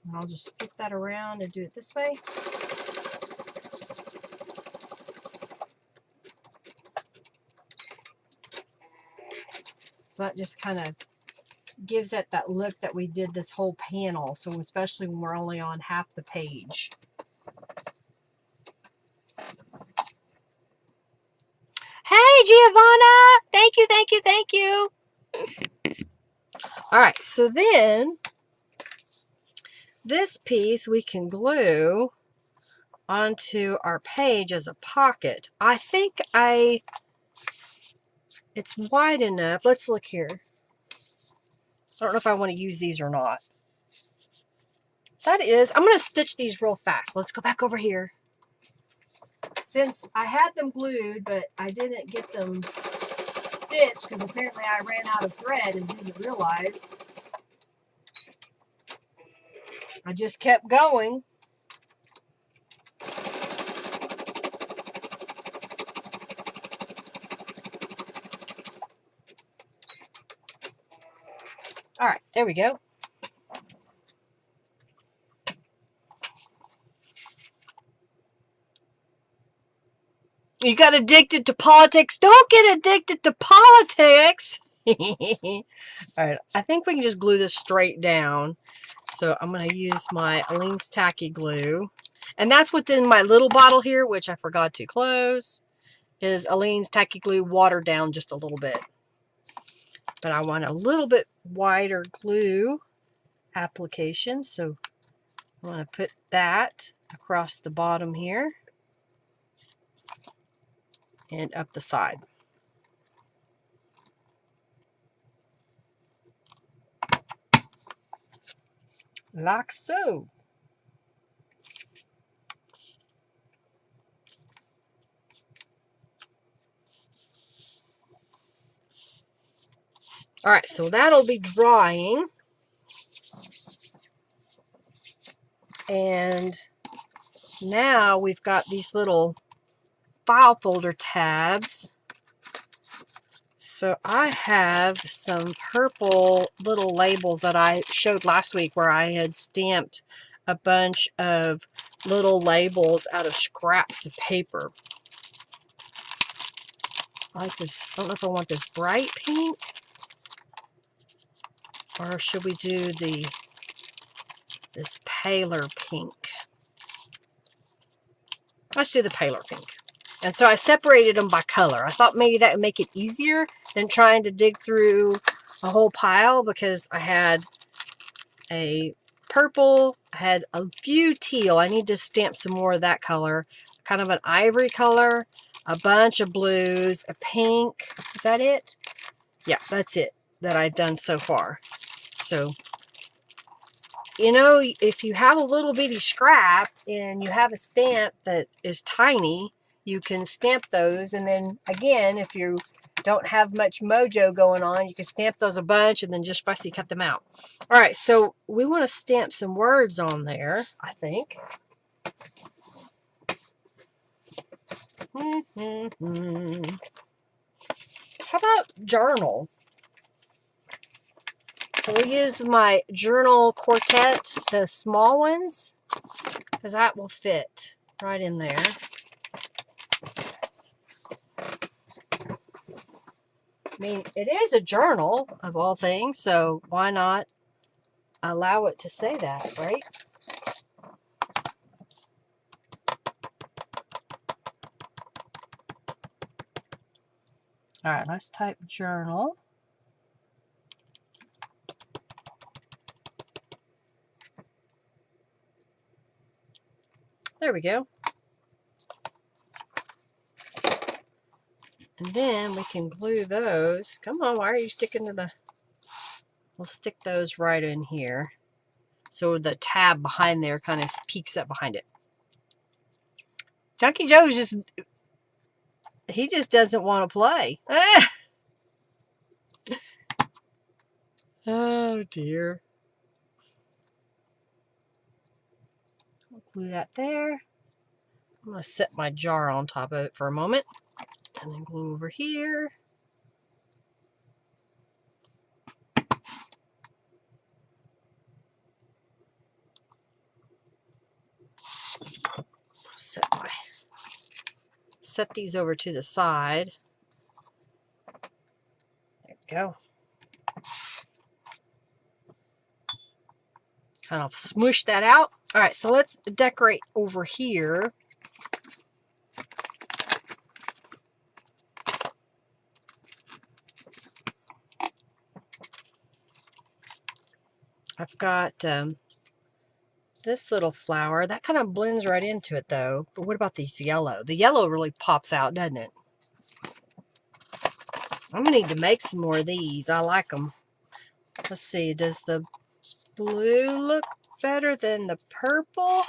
And I'll just flip that around and do it this way. So that just kind of gives it that look that we did this whole panel. So especially when we're only on half the page. Hey, Giovanna! Thank you, thank you, thank you. All right, so then this piece we can glue onto our page as a pocket. I think it's wide enough. Let's look here. I don't know if I want to use these or not. That is, I'm going to stitch these real fast. Let's go back over here. Since I had them glued, but I didn't get them stitched because apparently I ran out of thread and didn't realize. I just kept going. All right, there we go. You got addicted to politics. Don't get addicted to politics. All right, I think we can just glue this straight down. So I'm going to use my Aleene's Tacky Glue. And that's within my little bottle here, which I forgot to close, is Aleene's Tacky Glue watered down just a little bit. But I want a little bit wider glue application. So I'm going to put that across the bottom here and up the side. Like so. All right, so that'll be drying. And now we've got these little file folder tabs. So I have some purple little labels that I showed last week where I had stamped a bunch of little labels out of scraps of paper. I like this. I don't know if I want this bright pink or should we do this paler pink? Let's do the paler pink. And so I separated them by color. I thought maybe that would make it easier than trying to dig through a whole pile because I had a purple, I had a few teal. I need to stamp some more of that color. Kind of an ivory color, a bunch of blues, a pink. Is that it? Yeah, that's it that I've done so far. So, you know, if you have a little bitty scrap and you have a stamp that is tiny, you can stamp those. And then again, if you don't have much mojo going on, you can stamp those a bunch and then just fussy cut them out. All right, so we want to stamp some words on there, I think. How about journal? So we'll use my journal quartet, the small ones, because that will fit right in there. I mean, it is a journal of all things, so why not allow it to say that, right? All right, let's type journal. There we go. And then we can glue those. Come on, why are you sticking to the... We'll stick those right in here. So the tab behind there kind of peeks up behind it. Junkie Joe's just... He just doesn't want to play. Oh, dear. I'll glue that there. I'm going to set my jar on top of it for a moment. And then glue over here. Set these over to the side. There we go. Kind of smoosh that out. All right, so let's decorate over here. I've got this little flower. That kind of blends right into it though. But what about this yellow? The yellow really pops out, doesn't it? I'm going to need to make some more of these. I like them. Let's see. Does the blue look better than the purple?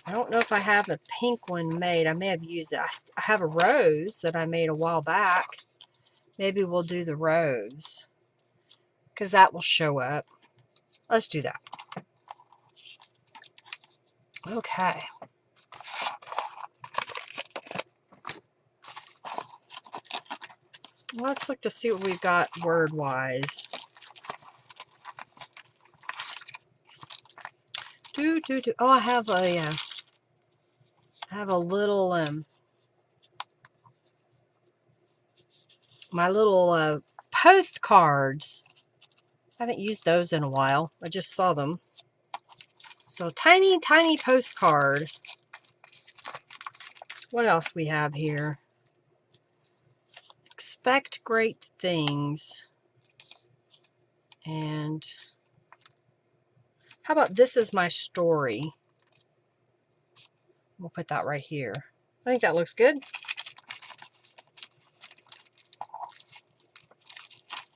I don't know if I have a pink one made. I may have used it. I have a rose that I made a while back. Maybe we'll do the rose, because that will show up. Let's do that. Okay. Let's look to see what we've got word-wise. Oh, I have a little my little postcards. I haven't used those in a while. I just saw them. So tiny postcard. What else we have here? Expect great things. And how about this is my story? We'll put that right here. I think that looks good.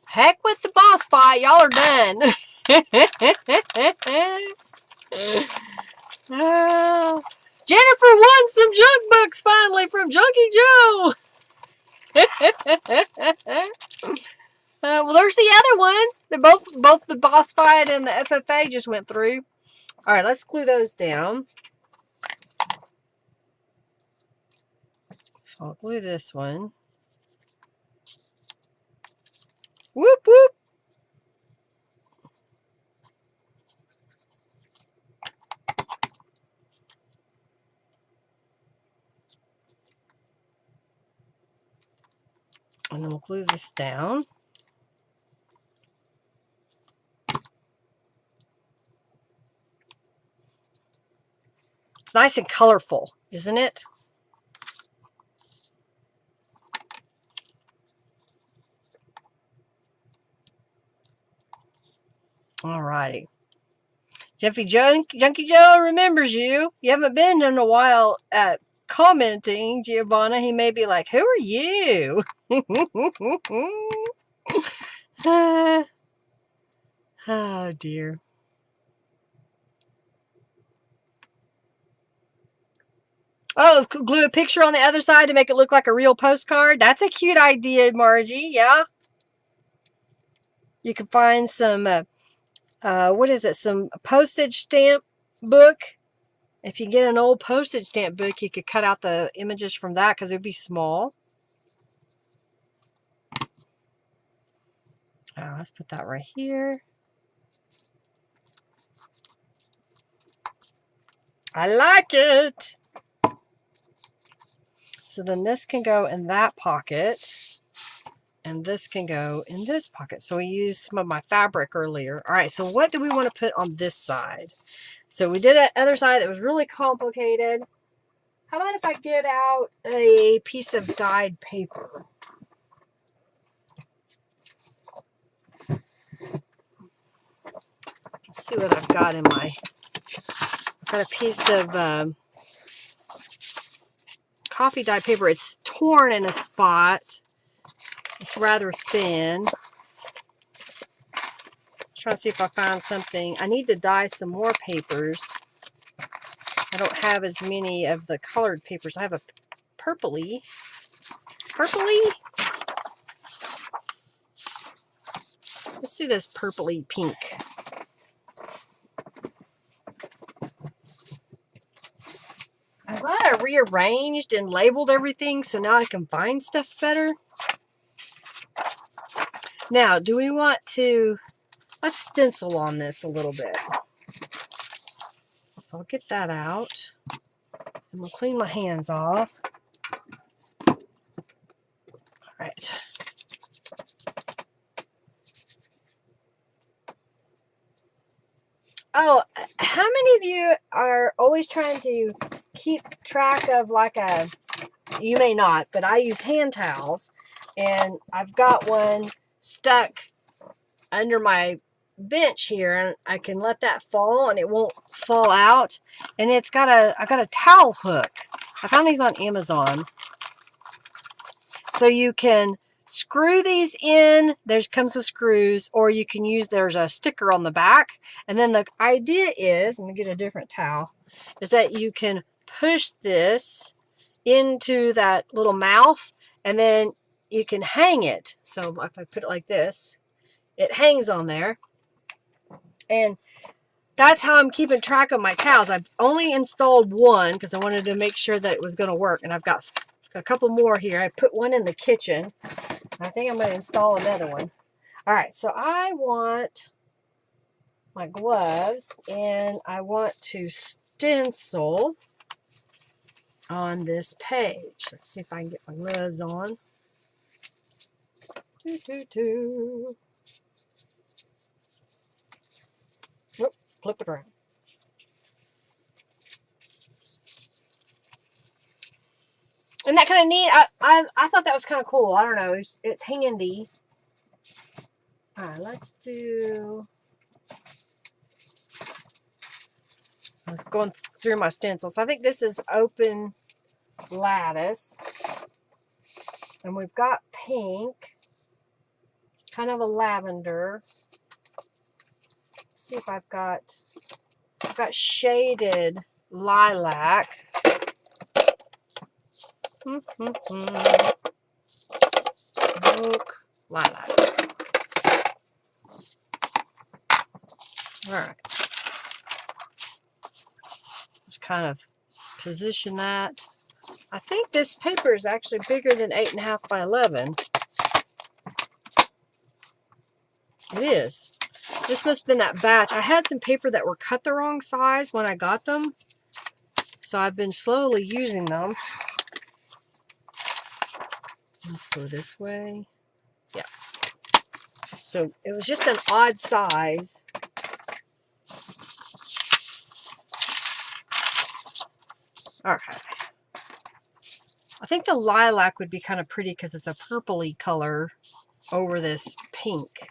Heck with the boss fight. Y'all are done. Jennifer won some junk books finally from Junkie Joe. Well, there's the other one. Both the boss fight and the FFA just went through. All right, let's glue those down. So I'll glue this one. Whoop, whoop. And then we'll glue this down. It's nice and colorful, isn't it? Alrighty. Junkie Joe remembers you. You haven't been in a while at commenting, Giovanna. He may be like, who are you? Oh, dear. Oh, glue a picture on the other side to make it look like a real postcard. That's a cute idea, Margie. Yeah. You can find some, what is it? Some postage stamp book. If you get an old postage stamp book, you could cut out the images from that because it would be small. Let's put that right here. I like it. So then this can go in that pocket. And this can go in this pocket. So we used some of my fabric earlier. All right, so what do we want to put on this side? So we did that other side that was really complicated. How about if I get out a piece of dyed paper? Let's see what I've got in my... I've got a piece of coffee dyed paper. It's torn in a spot. It's rather thin. Trying to see if I found something. I need to dye some more papers. I don't have as many of the colored papers. I have a purpley. Let's do this purpley pink. I'm glad I rearranged and labeled everything so now I can find stuff better. Now, do we want to... Let's stencil on this a little bit. So I'll get that out. And we'll clean my hands off. All right. Oh, how many of you are always trying to keep track of like a... You may not, but I use hand towels. And I've got one stuck under my bench here, and I can let that fall and it won't fall out. And I got a towel hook. I found these on Amazon. So you can screw these in. Comes with screws, or you can use, there's a sticker on the back. And then the idea is, let me get a different towel, is that you can push this into that little mouth, and then you can hang it. So if I put it like this, it hangs on there. And that's how I'm keeping track of my towels. I've only installed one because I wanted to make sure that it was going to work. And I've got a couple more here. I put one in the kitchen. I think I'm going to install another one. All right, so I want my gloves, and I want to stencil on this page. Let's see if I can get my gloves on. Nope, flip it around. Isn't that kind of neat? I thought that was kind of cool. I don't know. It's handy. All right, let's do... I was going through my stencils. I think this is open lattice. And we've got pink. Kind of a lavender. Let's see if I've got shaded lilac. Smoke lilac. All right. Just kind of position that. I think this paper is actually bigger than 8.5 by 11. It is. This must have been that batch. I had some paper that were cut the wrong size when I got them, so I've been slowly using them. Let's go this way. Yeah. So it was just an odd size. Okay. I think the lilac would be kind of pretty because it's a purpley color over this pink.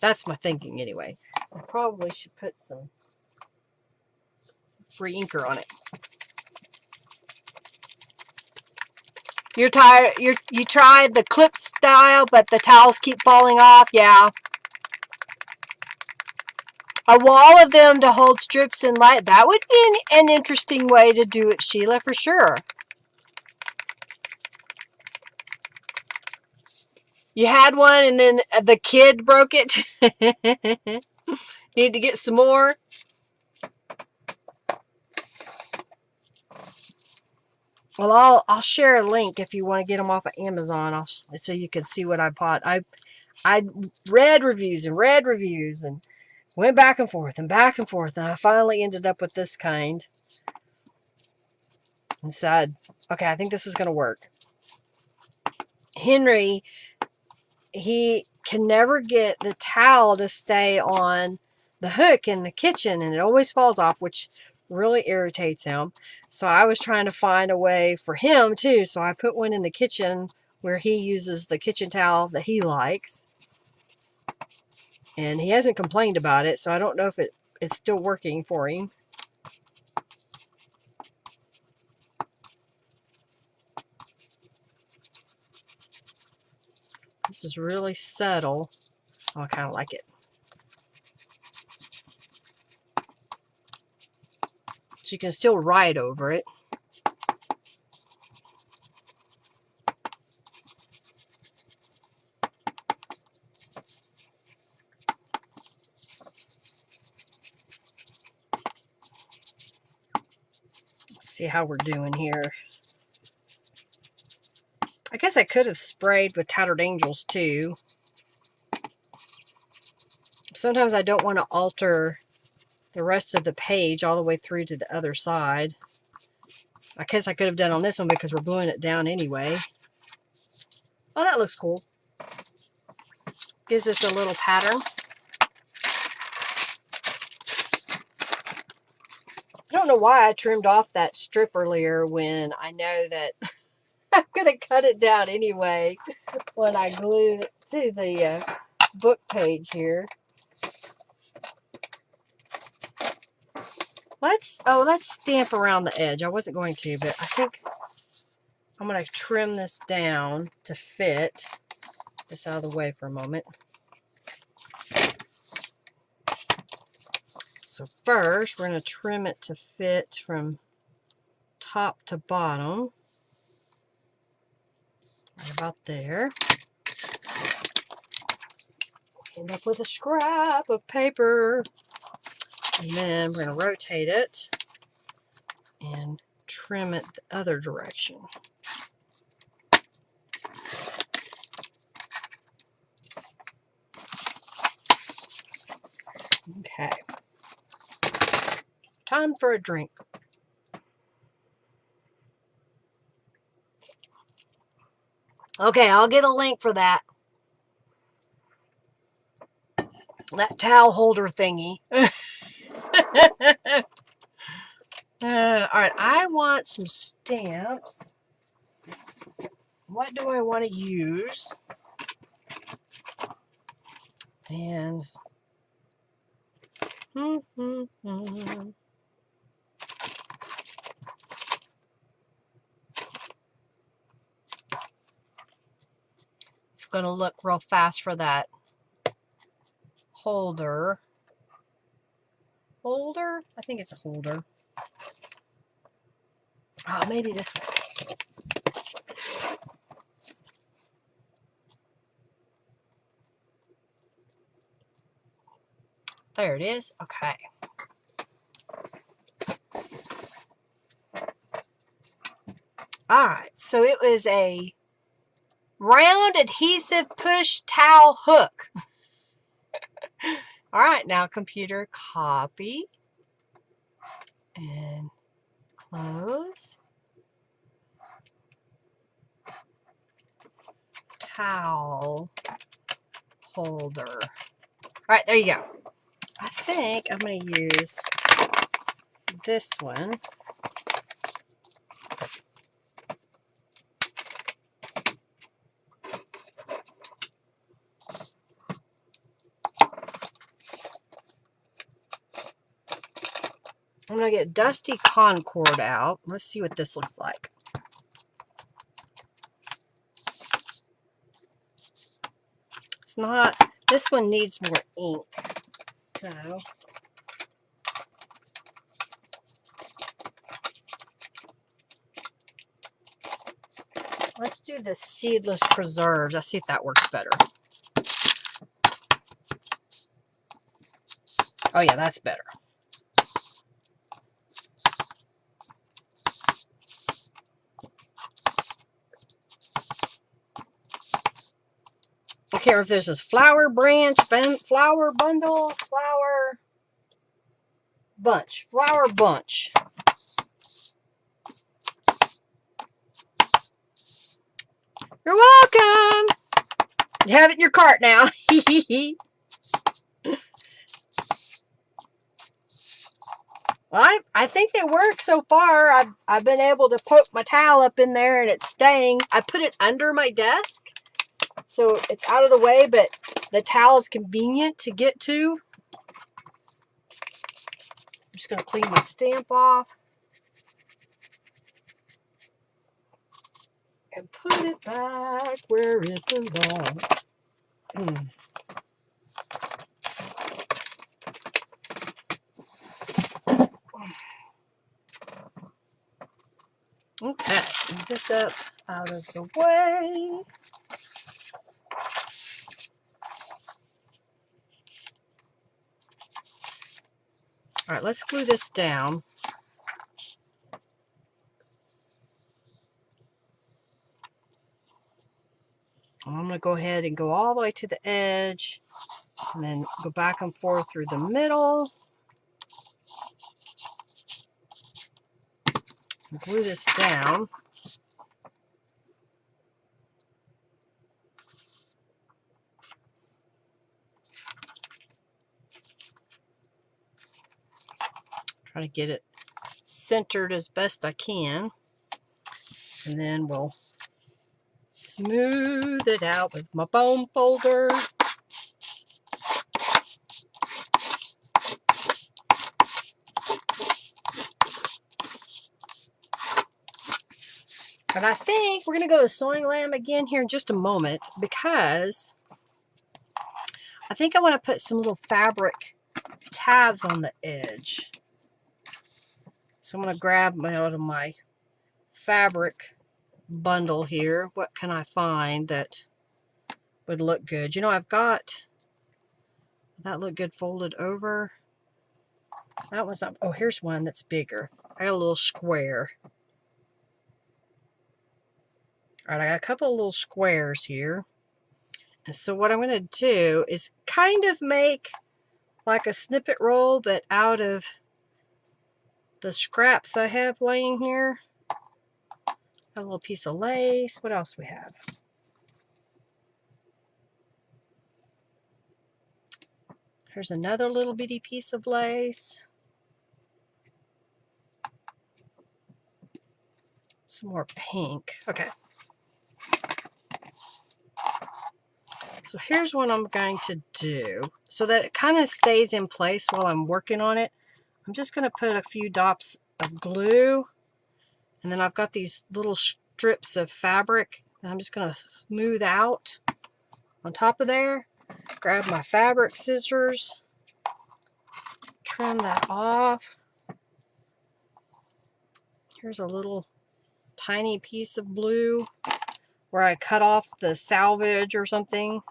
That's my thinking anyway. I probably should put some re-inker on it. You're tired? You tried the clip style, but the towels keep falling off? Yeah. A wall of them to hold strips in light. That would be an interesting way to do it, Sheila, for sure. You had one and then the kid broke it. Need to get some more. Well, I'll share a link if you want to get them off of Amazon, so you can see what I bought. I read reviews and went back and forth, and I finally ended up with this kind and said, okay, I think this is going to work. Henry, he can never get the towel to stay on the hook in the kitchen, and it always falls off, which really irritates him. So I was trying to find a way for him too. So I put one in the kitchen where he uses the kitchen towel that he likes. And he hasn't complained about it, so I don't know if it's still working for him. This is really subtle. Oh, I kind of like it. So you can still write over it. Let's see how we're doing here. I guess I could have sprayed with Tattered Angels too. Sometimes I don't want to alter the rest of the page all the way through to the other side. I guess I could have done on this one because we're gluing it down anyway. Oh, that looks cool. Gives us a little pattern. I don't know why I trimmed off that strip earlier when I know that I'm going to cut it down anyway when I glue it to book page here. Let's stamp around the edge. I wasn't going to, but I think I'm going to trim this down to fit. This out of the way for a moment. So first, we're going to trim it to fit from top to bottom. Right about there. End up with a scrap of paper. And then we're going to rotate it and trim it the other direction. Okay. Time for a drink. Okay, I'll get a link for that. That towel holder thingy. Alright, I want some stamps. What do I want to use? And it's going to look real fast for that holder. Holder? I think it's a holder. Oh, maybe this one. There it is. Okay. All right. So it was a round adhesive push towel hook. All right. Now computer, copy and close. Towel holder. All right. There you go. I think I'm going to use this one. I'm going to get Dusty Concord out. Let's see what this looks like. It's not, this one needs more ink. So let's do the seedless preserves. Let's see if that works better. Oh yeah, that's better. I can't remember if this is flower branch, flower bundle, flower bunch, flower bunch. You're welcome. You have it in your cart now. Well, I think they work so far. I've been able to poke my towel up in there and it's staying. I put it under my desk, so it's out of the way, but the towel is convenient to get to. I'm just going to clean my stamp off and put it back where it belongs. Okay, move this up out of the way. All right, let's glue this down. I'm going to go ahead and go all the way to the edge and then go back and forth through the middle. Glue this down. Try to get it centered as best I can. And then we'll smooth it out with my bone folder. And I think we're going to go to sewing lamb again here in just a moment, because I think I want to put some little fabric tabs on the edge. So I'm going to grab out of my fabric bundle here. What can I find that would look good? You know, I've got that look good folded over. That one's not. Oh, here's one that's bigger. I got a little square. All right, I got a couple of little squares here. And so what I'm going to do is kind of make like a snippet roll, but out of the scraps I have laying here. A little piece of lace. What else we have? Here's another little bitty piece of lace. Some more pink. Okay. So here's what I'm going to do. So that it kind of stays in place while I'm working on it, I'm just going to put a few dots of glue. And then I've got these little strips of fabric that I'm just going to smooth out on top of there. Grab my fabric scissors. Trim that off. Here's a little tiny piece of blue where I cut off the salvage or something.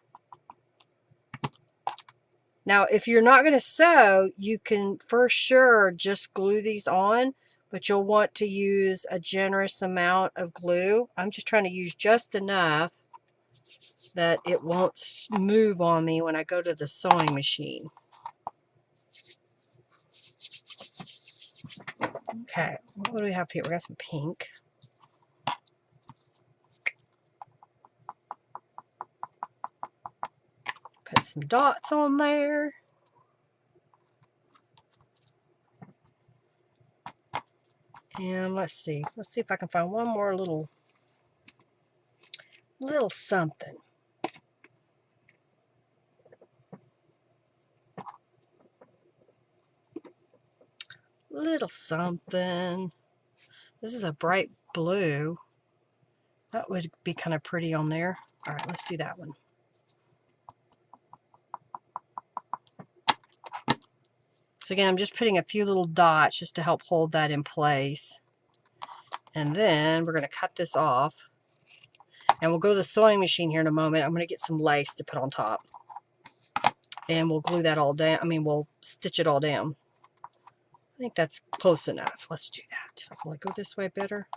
Now, if you're not going to sew, you can for sure just glue these on, but you'll want to use a generous amount of glue. I'm just trying to use just enough that it won't move on me when I go to the sewing machine. Okay, what do we have here? We got some pink. Put some dots on there. And let's see if I can find one more little something. Little something. This is a bright blue. That would be kind of pretty on there. All right, let's do that one. So again, I'm just putting a few little dots just to help hold that in place. And then we're going to cut this off. And we'll go to the sewing machine here in a moment. I'm going to get some lace to put on top. And we'll glue that all down. I mean, we'll stitch it all down. I think that's close enough. Let's do that. Will I go this way better?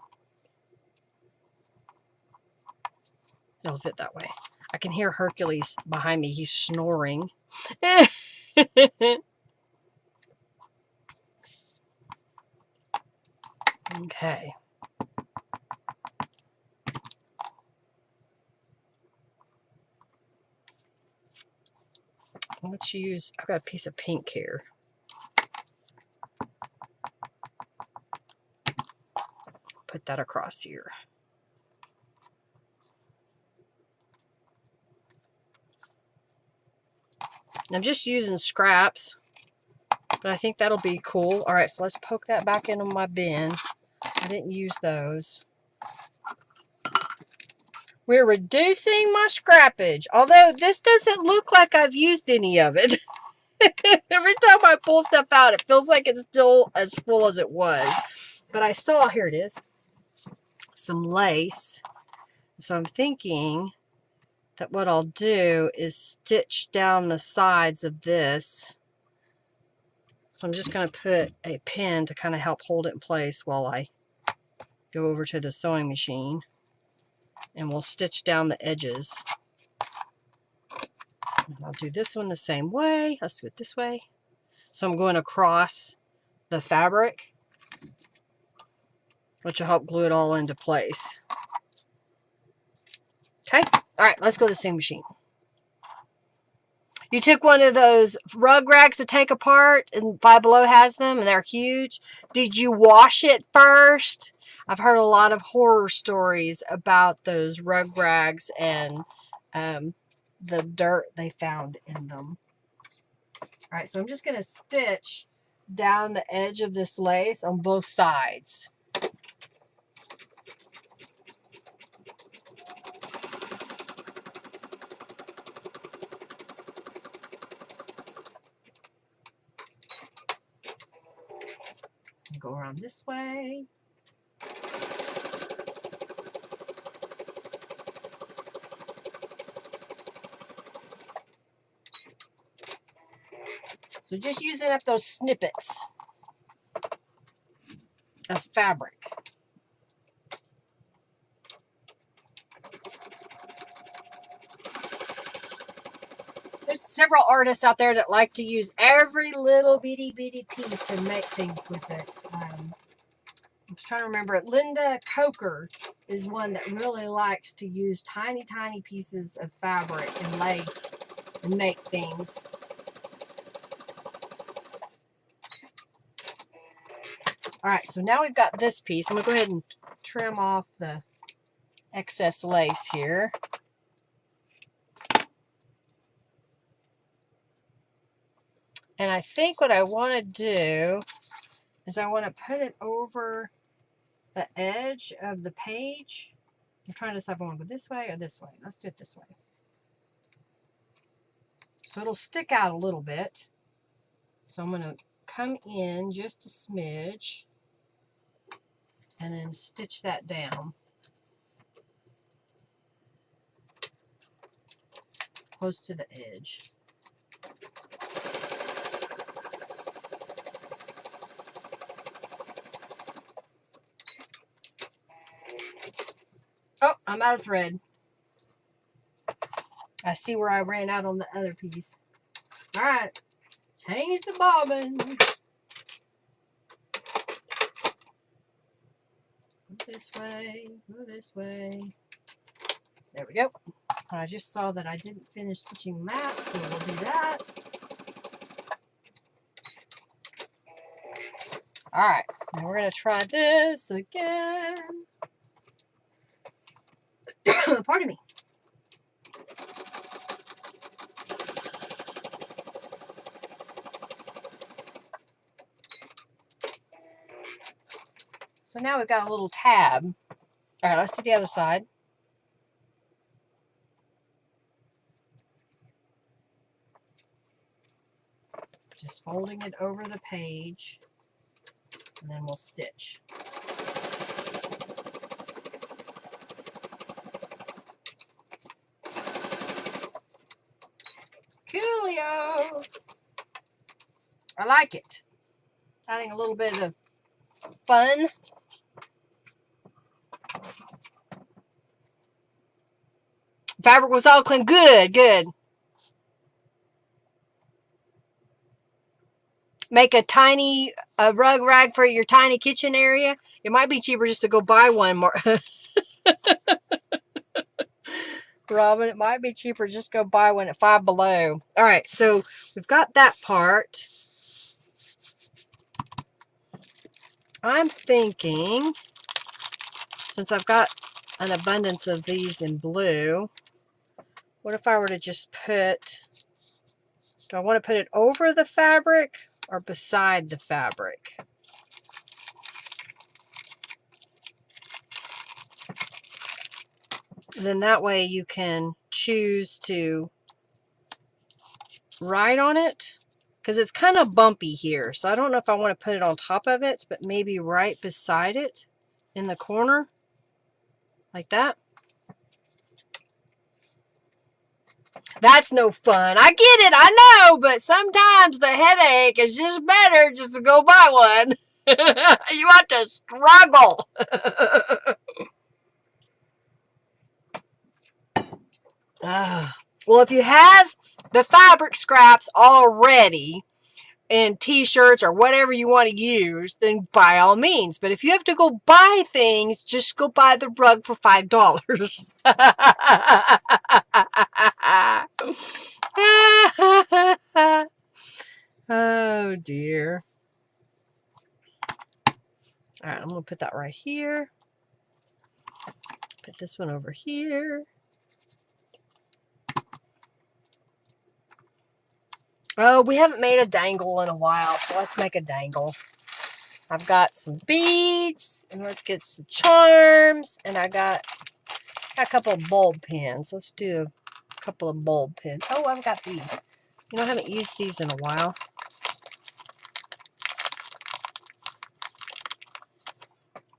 It'll fit that way. I can hear Hercules behind me. He's snoring. Okay. Let's use, I've got a piece of pink here. Put that across here. I'm just using scraps, but I think that'll be cool. All right, so let's poke that back into my bin. I didn't use those. We're reducing my scrappage, although this doesn't look like I've used any of it. Every time I pull stuff out, it feels like it's still as full as it was. But I saw, here it is, some lace. So I'm thinking that what I'll do is stitch down the sides of this. So I'm just going to put a pin to kind of help hold it in place while I go over to the sewing machine. And we'll stitch down the edges. And I'll do this one the same way. Let's do it this way. So I'm going across the fabric, which will help glue it all into place. Okay, all right, let's go to the sewing machine. You took one of those rug rags to take apart, and Five Below has them, and they're huge. Did you wash it first? I've heard a lot of horror stories about those rug rags and the dirt they found in them. All right, so I'm just going to stitch down the edge of this lace on both sides. Go around this way. So just using up those snippets of fabric. There's several artists out there that like to use every little bitty piece and make things with it. I was trying to remember it. Linda Coker is one that really likes to use tiny pieces of fabric and lace and make things. All right, so now we've got this piece. I'm going to go ahead and trim off the excess lace here. And I think what I want to do is I want to put it over the edge of the page. I'm trying to decide if I want to go this way or this way. Let's do it this way. So it'll stick out a little bit. So I'm going to come in just a smidge and then stitch that down close to the edge. Oh, I'm out of thread. I see where I ran out on the other piece. All right, change the bobbin. Go this way, go this way. There we go. I just saw that I didn't finish stitching that, so we'll do that. All right, now we're going to try this again. Pardon me. So now we've got a little tab. All right, let's do the other side. Just folding it over the page, and then we'll stitch. Coolio! I like it. Adding a little bit of fun. Fabric was all clean. Good, good. Make a tiny rug rag for your tiny kitchen area. It might be cheaper just to go buy one more. Robin, it might be cheaper just go buy one at Five Below. All right, so we've got that part. I'm thinking, since I've got an abundance of these in blue, what if I were to just put, do I want to put it over the fabric or beside the fabric? Then that way you can choose to write on it, because it's kind of bumpy here. So I don't know if I want to put it on top of it, but maybe right beside it in the corner, like that. That's no fun. I get it, I know, but sometimes the headache is just better just to go buy one. You want to struggle. Well, if you have the fabric scraps already in t-shirts or whatever you want to use, then by all means. But if you have to go buy things, just go buy the rug for $5. Oh dear. All right, I'm going to put that right here. Put this one over here. Oh, we haven't made a dangle in a while, so let's make a dangle. I've got some beads, and let's get some charms, and I got a couple of bulb pins. Let's do a couple of bulb pins. Oh, I've got these. You know, I haven't used these in a while.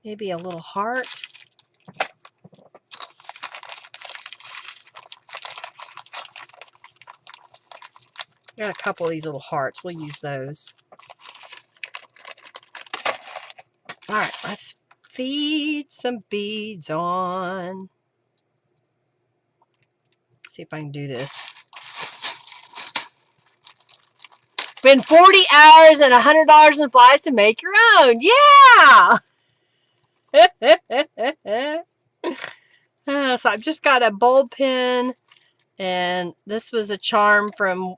Maybe a little heart. Got a couple of these little hearts. We'll use those. All right, let's feed some beads on. See if I can do this. Spend 40 hours and $100 in supplies to make your own. Yeah! So I've just got a bulb pen, and this was a charm from,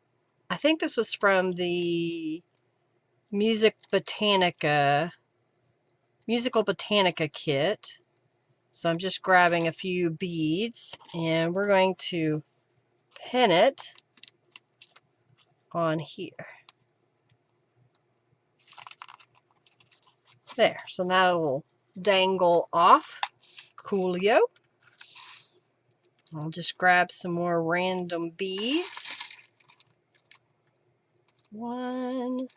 I think this was from the Musical Botanica kit. So I'm just grabbing a few beads, and we're going to pin it on here. There, so now it will dangle off. Coolio. I'll just grab some more random beads. 1,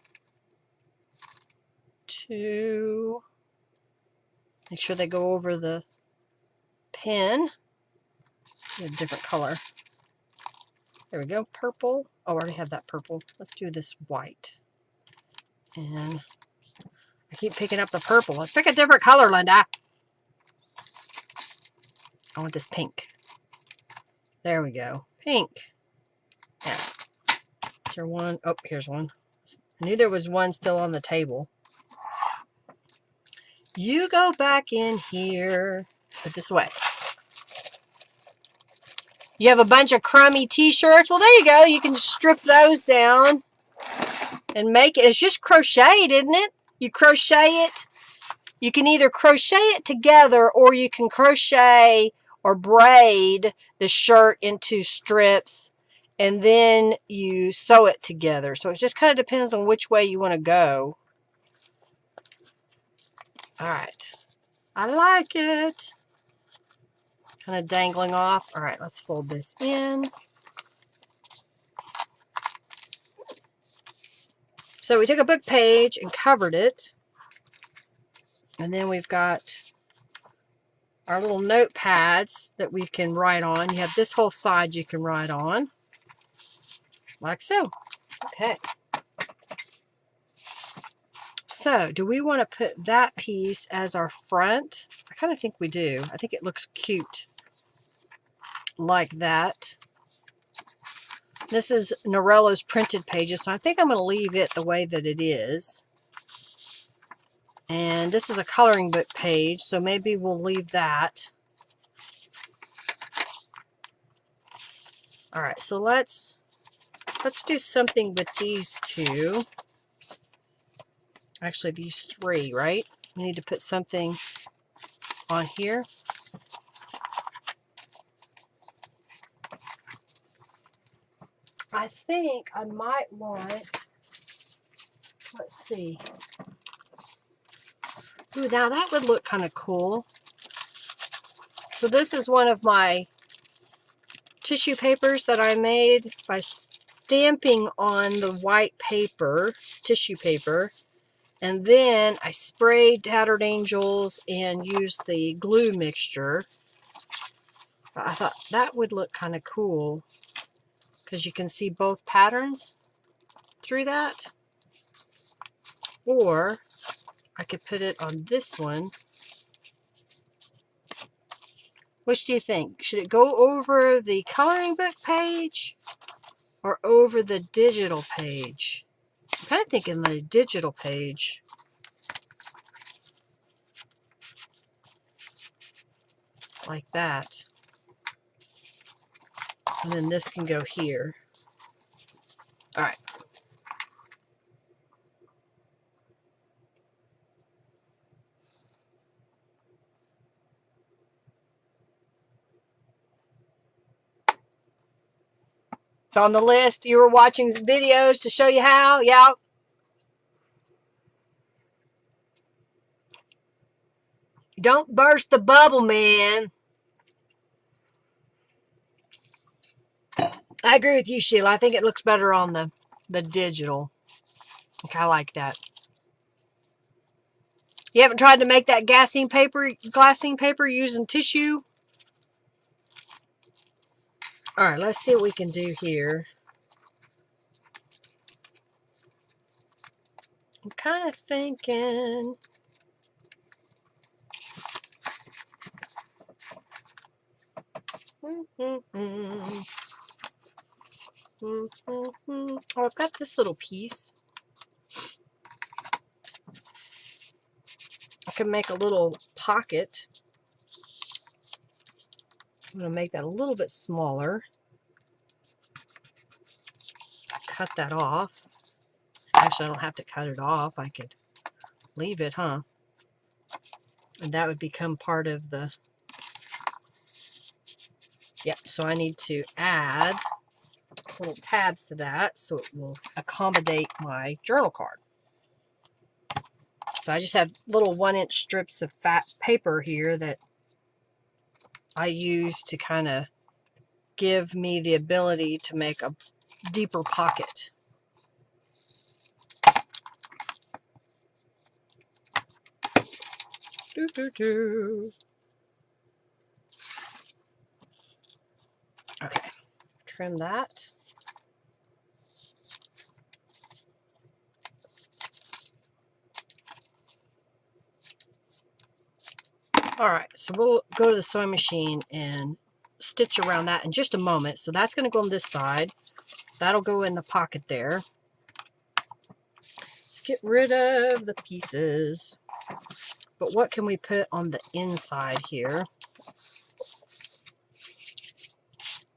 2. Make sure they go over the pin. A different color. There we go. Purple. Oh, I already have that purple. Let's do this white. And I keep picking up the purple. Let's pick a different color, Linda. I want this pink. There we go. Pink. Yeah. Is there one? Oh, here's one. I knew there was one still on the table. You go back in here. Put this away. You have a bunch of crummy t-shirts. Well, there you go. You can strip those down and make it. It's just crocheted, isn't it? You crochet it. You can either crochet it together, or you can crochet or braid the shirt into strips, and then you sew it together. So it just kind of depends on which way you want to go. All right. I like it. Kind of dangling off. All right, let's fold this in. So we took a book page and covered it. And then we've got our little notepads that we can write on. You have this whole side you can write on. Like so. Okay. So, do we want to put that piece as our front? I kind of think we do. I think it looks cute like that. This is Norello's printed pages, so I think I'm going to leave it the way that it is. And this is a coloring book page, so maybe we'll leave that. All right, so let's do something with these two. Actually, these three, right? We need to put something on here. I think I might want, let's see. Ooh, now that would look kind of cool. So this is one of my tissue papers that I made by stamping on the white paper, tissue paper, and then I sprayed Tattered Angels and used the glue mixture. I thought that would look kind of cool because you can see both patterns through that. Or I could put it on this one. Which do you think? Should it go over the coloring book page or over the digital page? I'm kind of thinking the digital page. Like that. And then this can go here. All right. It's on the list. You were watching videos to show you how. Yeah. Don't burst the bubble, man. I agree with you, Sheila. I think it looks better on the digital. I kind of like that. You haven't tried to make that glassine paper using tissue? All right, let's see what we can do here. I'm kind of thinking... Oh, I've got this little piece. I can make a little pocket. I'm going to make that a little bit smaller. Cut that off. Actually, I don't have to cut it off. I could leave it, huh? And that would become part of the... Yep, so I need to add little tabs to that so it will accommodate my journal card. So I just have little 1-inch strips of fat paper here that I use to kind of give me the ability to make a deeper pocket. Okay, trim that. All right, so we'll go to the sewing machine and stitch around that in just a moment. So that's going to go on this side. That'll go in the pocket there. Let's get rid of the pieces. But what can we put on the inside here?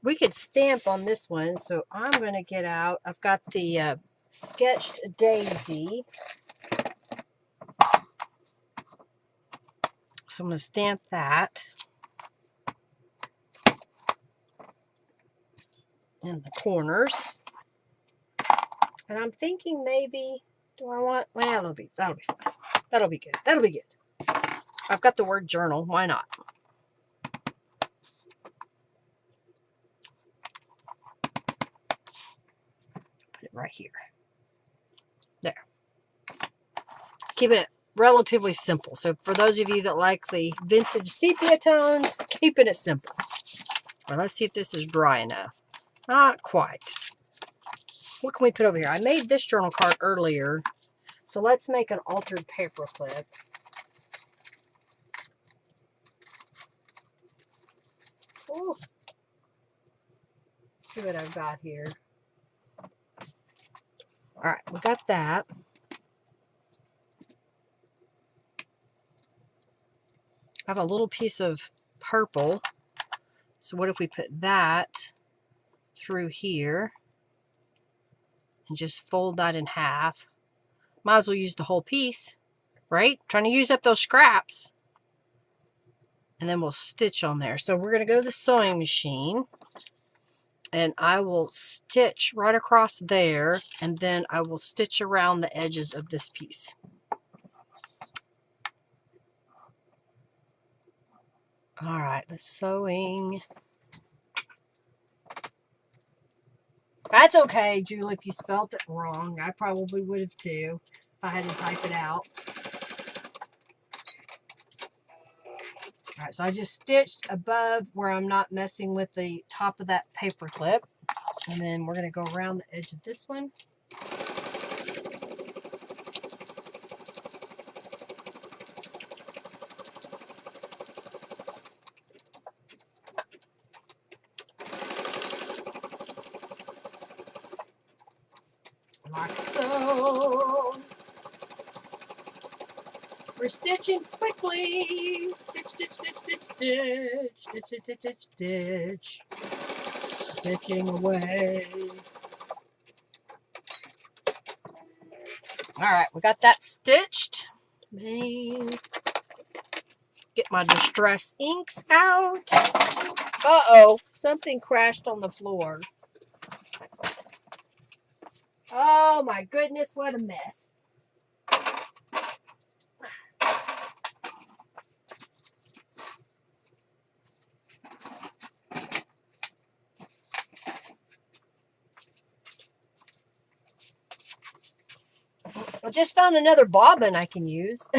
We could stamp on this one, so I'm going to get out. I've got the sketched daisy. So I'm going to stamp that in the corners. And I'm thinking maybe, do I want, well, that'll be fine. That'll be good. That'll be good. I've got the word journal. Why not? Put it right here. There. Keeping it relatively simple. So for those of you that like the vintage sepia tones, keeping it simple. Well, let's see if this is dry enough. Not quite. What can we put over here? I made this journal card earlier, so let's make an altered paper clip. Ooh. Let's see what I've got here. All right, we got that. I have a little piece of purple. So what if we put that through here and just fold that in half? Might as well use the whole piece, right? Trying to use up those scraps. And then we'll stitch on there. So we're going to go to the sewing machine and I will stitch right across there, and then I will stitch around the edges of this piece. All right, the sewing. That's okay, Julie, if you spelt it wrong. I probably would have too if I had to type it out. All right, so I just stitched above where I'm not messing with the top of that paper clip. And then we're going to go around the edge of this one. Like so. We're stitching quickly. Stitch, stitch, stitch, stitch, stitch, stitch, stitch, stitch, stitch, stitch. Stitching away. All right, we got that stitched. Get my distress inks out. Uh-oh, something crashed on the floor. Oh my goodness, what a mess. I just found another bobbin I can use.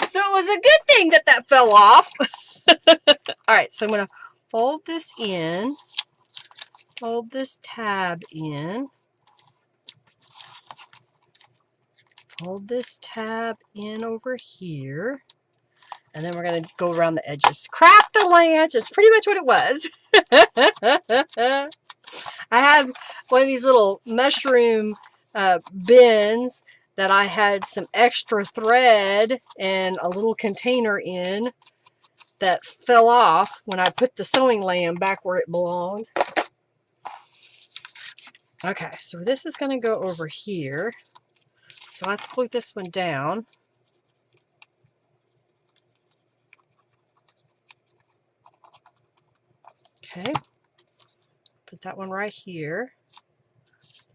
So it was a good thing that that fell off. All right, so I'm going to fold this in, fold this tab in, fold this tab in over here, and then we're going to go around the edges. Craft-a-lanch, it's pretty much what it was. I have one of these little mushroom bins that I had some extra thread and a little container in that fell off when I put the sewing lamb back where it belonged. Okay, so this is going to go over here. So let's glue this one down. Okay, put that one right here,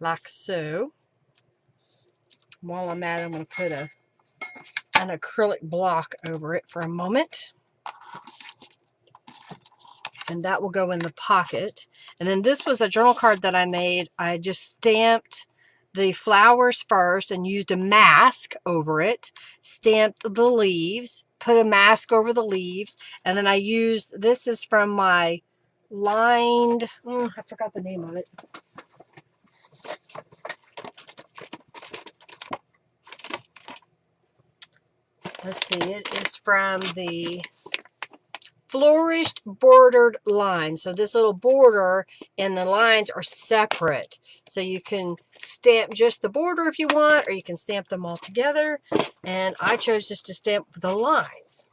like so. While I'm at it, I'm going to put an acrylic block over it for a moment. And that will go in the pocket. And then this was a journal card that I made. I just stamped the flowers first and used a mask over it. Stamped the leaves, put a mask over the leaves, and then I used, this is from my lined, I forgot the name of it. Let's see, it is from the Flourished Bordered Lines. So this little border and the lines are separate. So you can stamp just the border if you want, or you can stamp them all together. And I chose just to stamp the lines.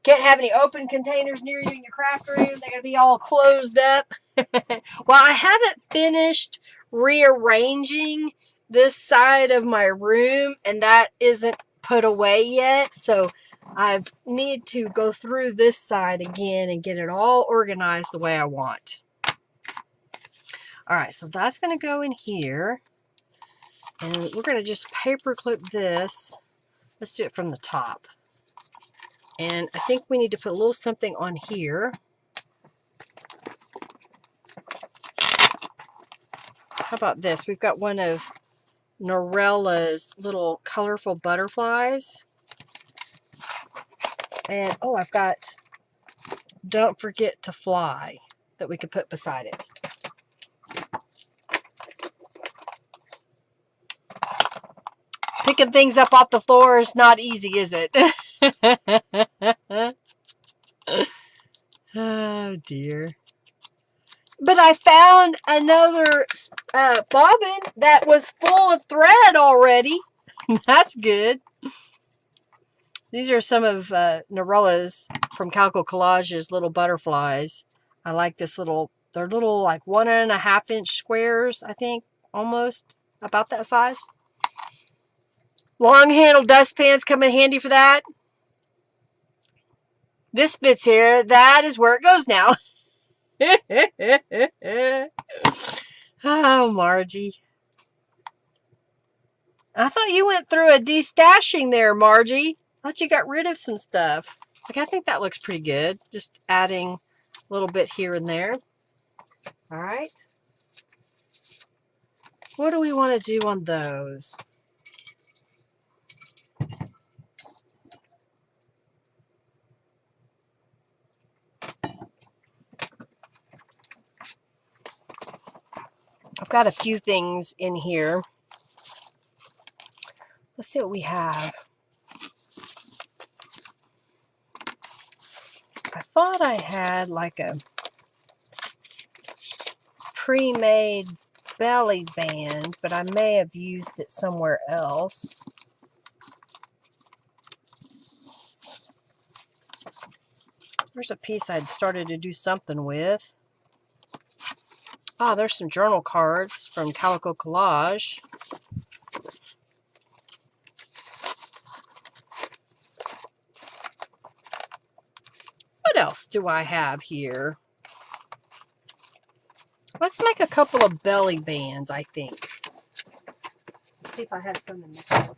Can't have any open containers near you in your craft room. They're going to be all closed up. Well, I haven't finished rearranging this side of my room, and that isn't put away yet. So I need to go through this side again and get it all organized the way I want. All right, so that's going to go in here. And we're going to just paper clip this. Let's do it from the top. And I think we need to put a little something on here. How about this? We've got one of Norella's little colorful butterflies. And, oh, I've got Don't Forget to Fly that we could put beside it. Picking things up off the floor is not easy, is it? Oh, dear. But I found another bobbin that was full of thread already. That's good. These are some of Norella's from Calico Collage's little butterflies. I like this little, they're little like 1.5 inch squares, I think, almost about that size. Long handled dustpans come in handy for that. This fits here. That is where it goes now. Oh, Margie. I thought you went through a destashing there, Margie. I thought you got rid of some stuff. Like, I think that looks pretty good. Just adding a little bit here and there. All right. What do we want to do on those? I've got a few things in here. Let's see what we have. I thought I had like a pre-made belly band, but I may have used it somewhere else. There's a piece I'd started to do something with. Ah, there's some journal cards from Calico Collage. What else do I have here? Let's make a couple of belly bands, I think. Let's see if I have some in this one.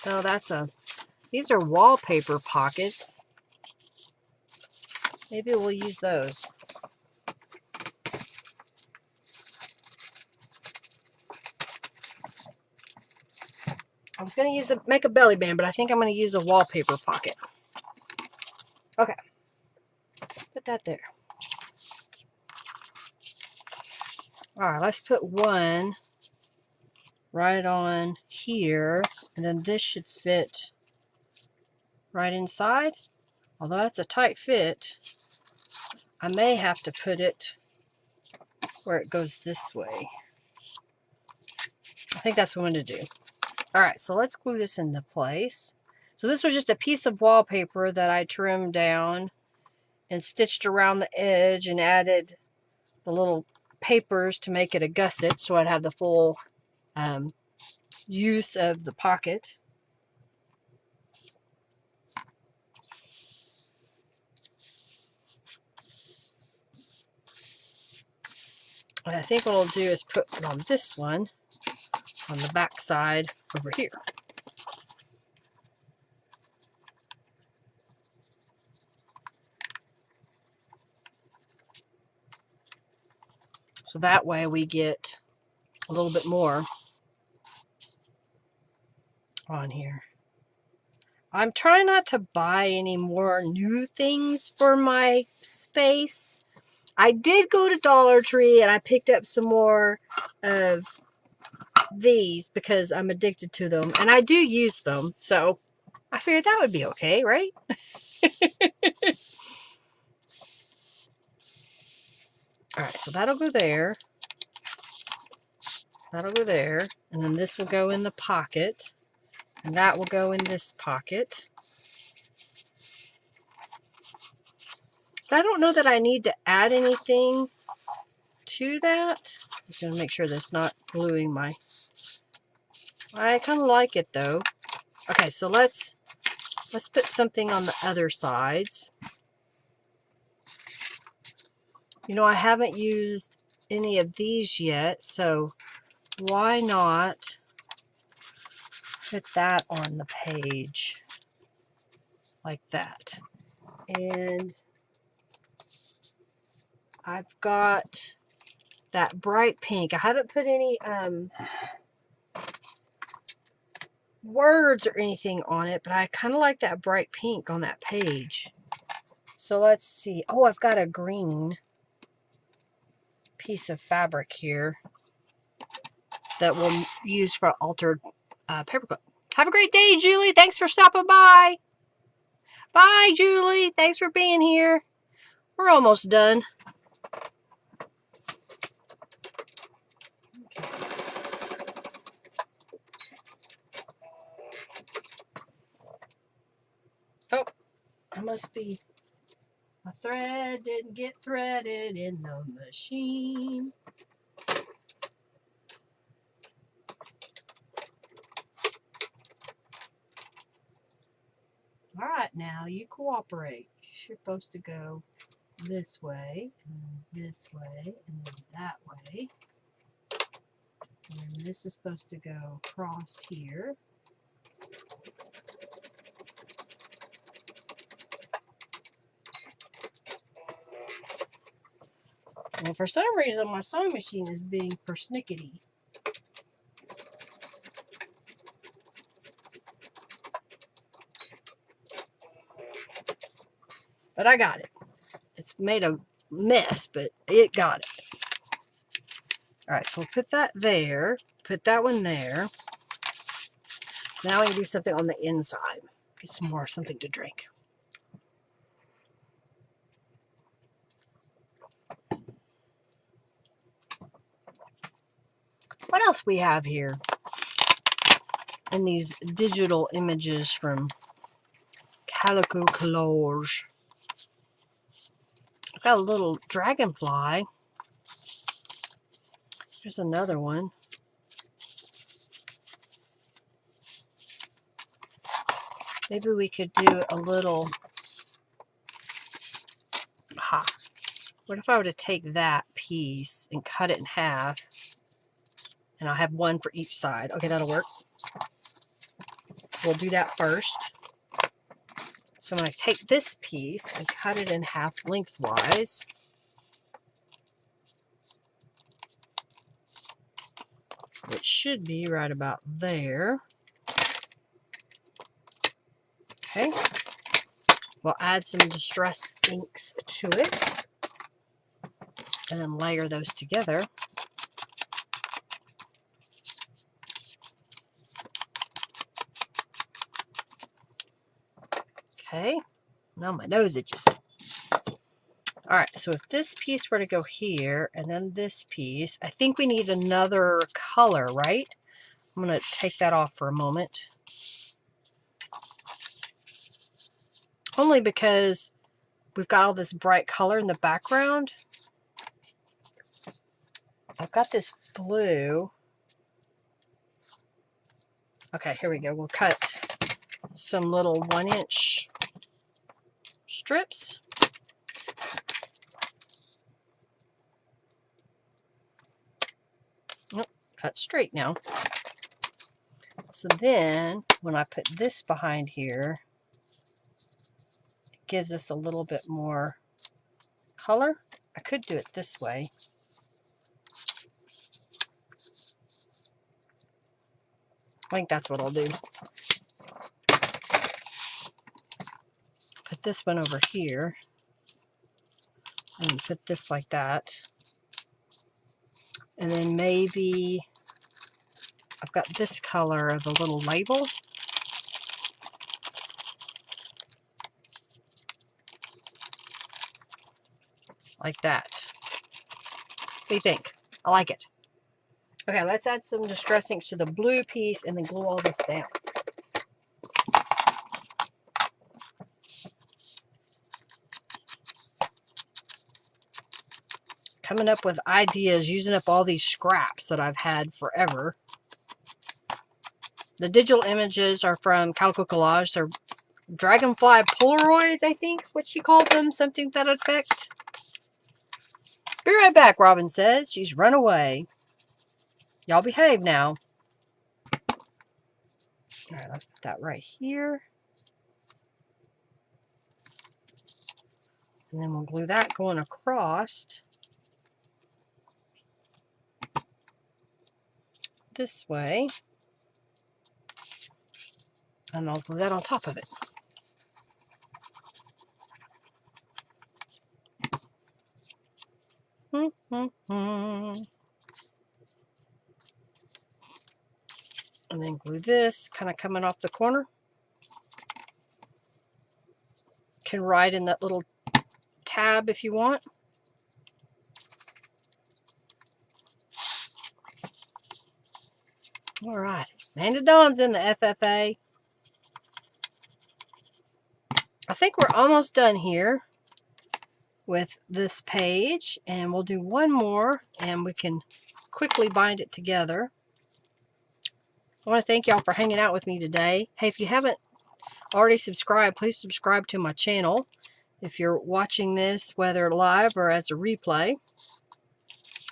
So that's a These are wallpaper pockets. Maybe we'll use those. I was going to make a belly band, but I think I'm going to use a wallpaper pocket. Okay. Put that there. All right, let's put one right on here, and then this should fit right inside. Although that's a tight fit, I may have to put it where it goes this way. I think that's what I'm going to do. All right, so let's glue this into place. So this was just a piece of wallpaper that I trimmed down and stitched around the edge and added the little papers to make it a gusset, so I'd have the full use of the pocket. And I think what I'll do is put it on this one, on the back side over here. So that way we get a little bit more on here. I'm trying not to buy any more new things for my space. I did go to Dollar Tree and I picked up some more of these because I'm addicted to them and I do use them. So I figured that would be okay, right? All right, so that'll go there. That'll go there. And then this will go in the pocket. And that will go in this pocket. But I don't know that I need to add anything to that. I'm just going to make sure that's not gluing my... I kind of like it though. Okay, so let's put something on the other sides. You know, I haven't used any of these yet, so why not put that on the page like that? And I've got that bright pink. I haven't put any words or anything on it, but I kind of like that bright pink on that page. So let's see. Oh, I've got a green piece of fabric here that we'll use for altered paperclip. Have a great day, Julie. Thanks for stopping by. Bye, Julie. Thanks for being here. We're almost done. Oh, I must be... My thread didn't get threaded in the machine. All right, now you cooperate. You're supposed to go this way, and this way, and then that way. And then this is supposed to go across here. And for some reason, my sewing machine is being persnickety. But I got it. It's made a mess, but it got it. All right, so we'll put that there. Put that one there. So now we can do something on the inside. Get some more, something to drink. What else we have here? And these digital images from Calico Collage. I've got a little dragonfly. There's another one. Maybe we could do a little... Ha! What if I were to take that piece and cut it in half? And I'll have one for each side. Okay, that'll work. So we'll do that first. So I'm going to take this piece and cut it in half lengthwise. It should be right about there. Okay. We'll add some distress inks to it and then layer those together. Okay. Now my nose itches. All right, so if this piece were to go here and then this piece, I think we need another color, right? I'm going to take that off for a moment. Only because we've got all this bright color in the background. I've got this blue. Okay, here we go. We'll cut some little 1-inch strips. Oh, cut straight now. So then when I put this behind here, it gives us a little bit more color. I could do it this way. I think that's what I'll do. Put this one over here and put this like that. And then maybe I've got this color of a little label. Like that. What do you think? I like it. Okay, let's add some distress inks to the blue piece and then glue all this down. Coming up with ideas, using up all these scraps that I've had forever. The digital images are from Calico Collage. They're Dragonfly Polaroids, I think is what she called them. Something to that effect. Be right back, Robin says. She's run away. Y'all behave now. All right, let's put that right here. And then we'll glue that going across this way. And I'll glue that on top of it. And then glue this kind of coming off the corner. Can write in that little tab if you want. All right, Amanda Dawn's in the FFA. I think we're almost done here with this page, and we'll do one more and we can quickly bind it together. I want to thank y'all for hanging out with me today. Hey, if you haven't already subscribed, please subscribe to my channel. If you're watching this, whether live or as a replay,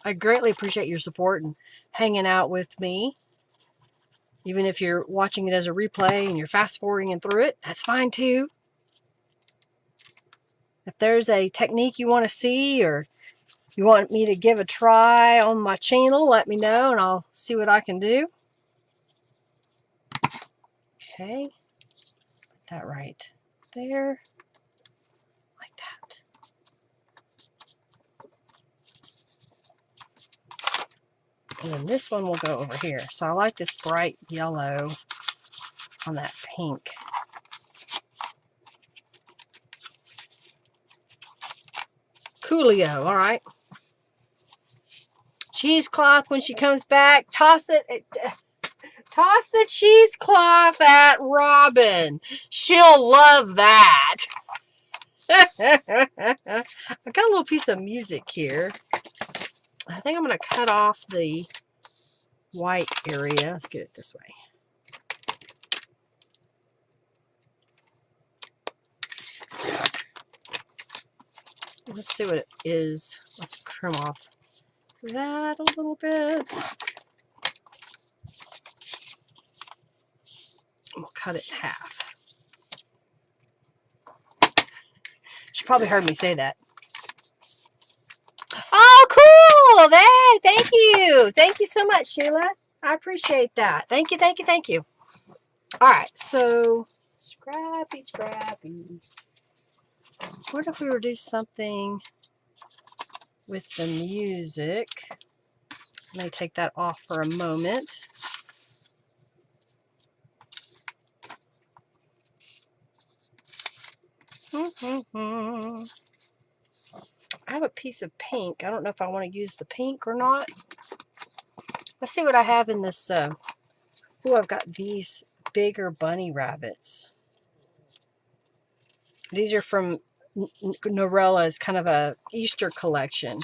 I greatly appreciate your support and hanging out with me. Even if you're watching it as a replay and you're fast forwarding through it, that's fine too. If there's a technique you want to see or you want me to give a try on my channel, let me know and I'll see what I can do. Okay, put that right there, like that. And then this one will go over here. So I like this bright yellow on that pink. Coolio, all right. Cheesecloth when she comes back. Toss the cheesecloth at Robin. She'll love that. I got a little piece of music here. I think I'm going to cut off the white area. Let's get it this way. Let's see what it is. Let's trim off that a little bit. We'll cut it in half. probably heard me say that. Oh, cool. Thank you. Thank you so much, Sheila. I appreciate that. Thank you, thank you, thank you. All right, so scrappy. What if we were to do something with the music? Let me take that off for a moment. I have a piece of pink. I don't know if I want to use the pink or not. Let's see what I have in this. Oh, I've got these bigger bunny rabbits. These are from Norella's kind of a Easter collection.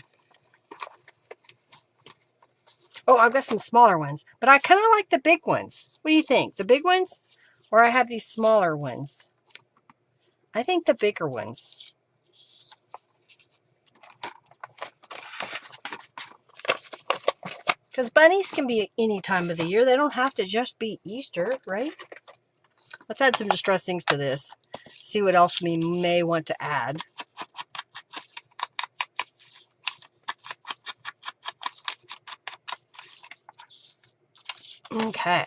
Oh, I've got some smaller ones, but I kind of like the big ones. What do you think? The big ones? Or I have these smaller ones? I think the bigger ones. Because bunnies can be any time of the year. They don't have to just be Easter, right? Let's add some distressings to this. See what else we may want to add. Okay.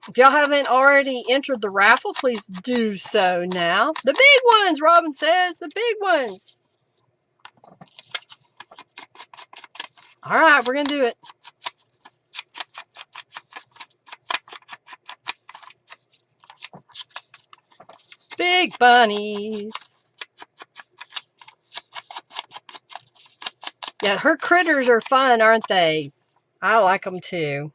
If y'all haven't already entered the raffle, please do so now. The big ones, Robin says. The big ones. All right, we're going to do it. Big bunnies. Yeah, her critters are fun, aren't they? I like them too.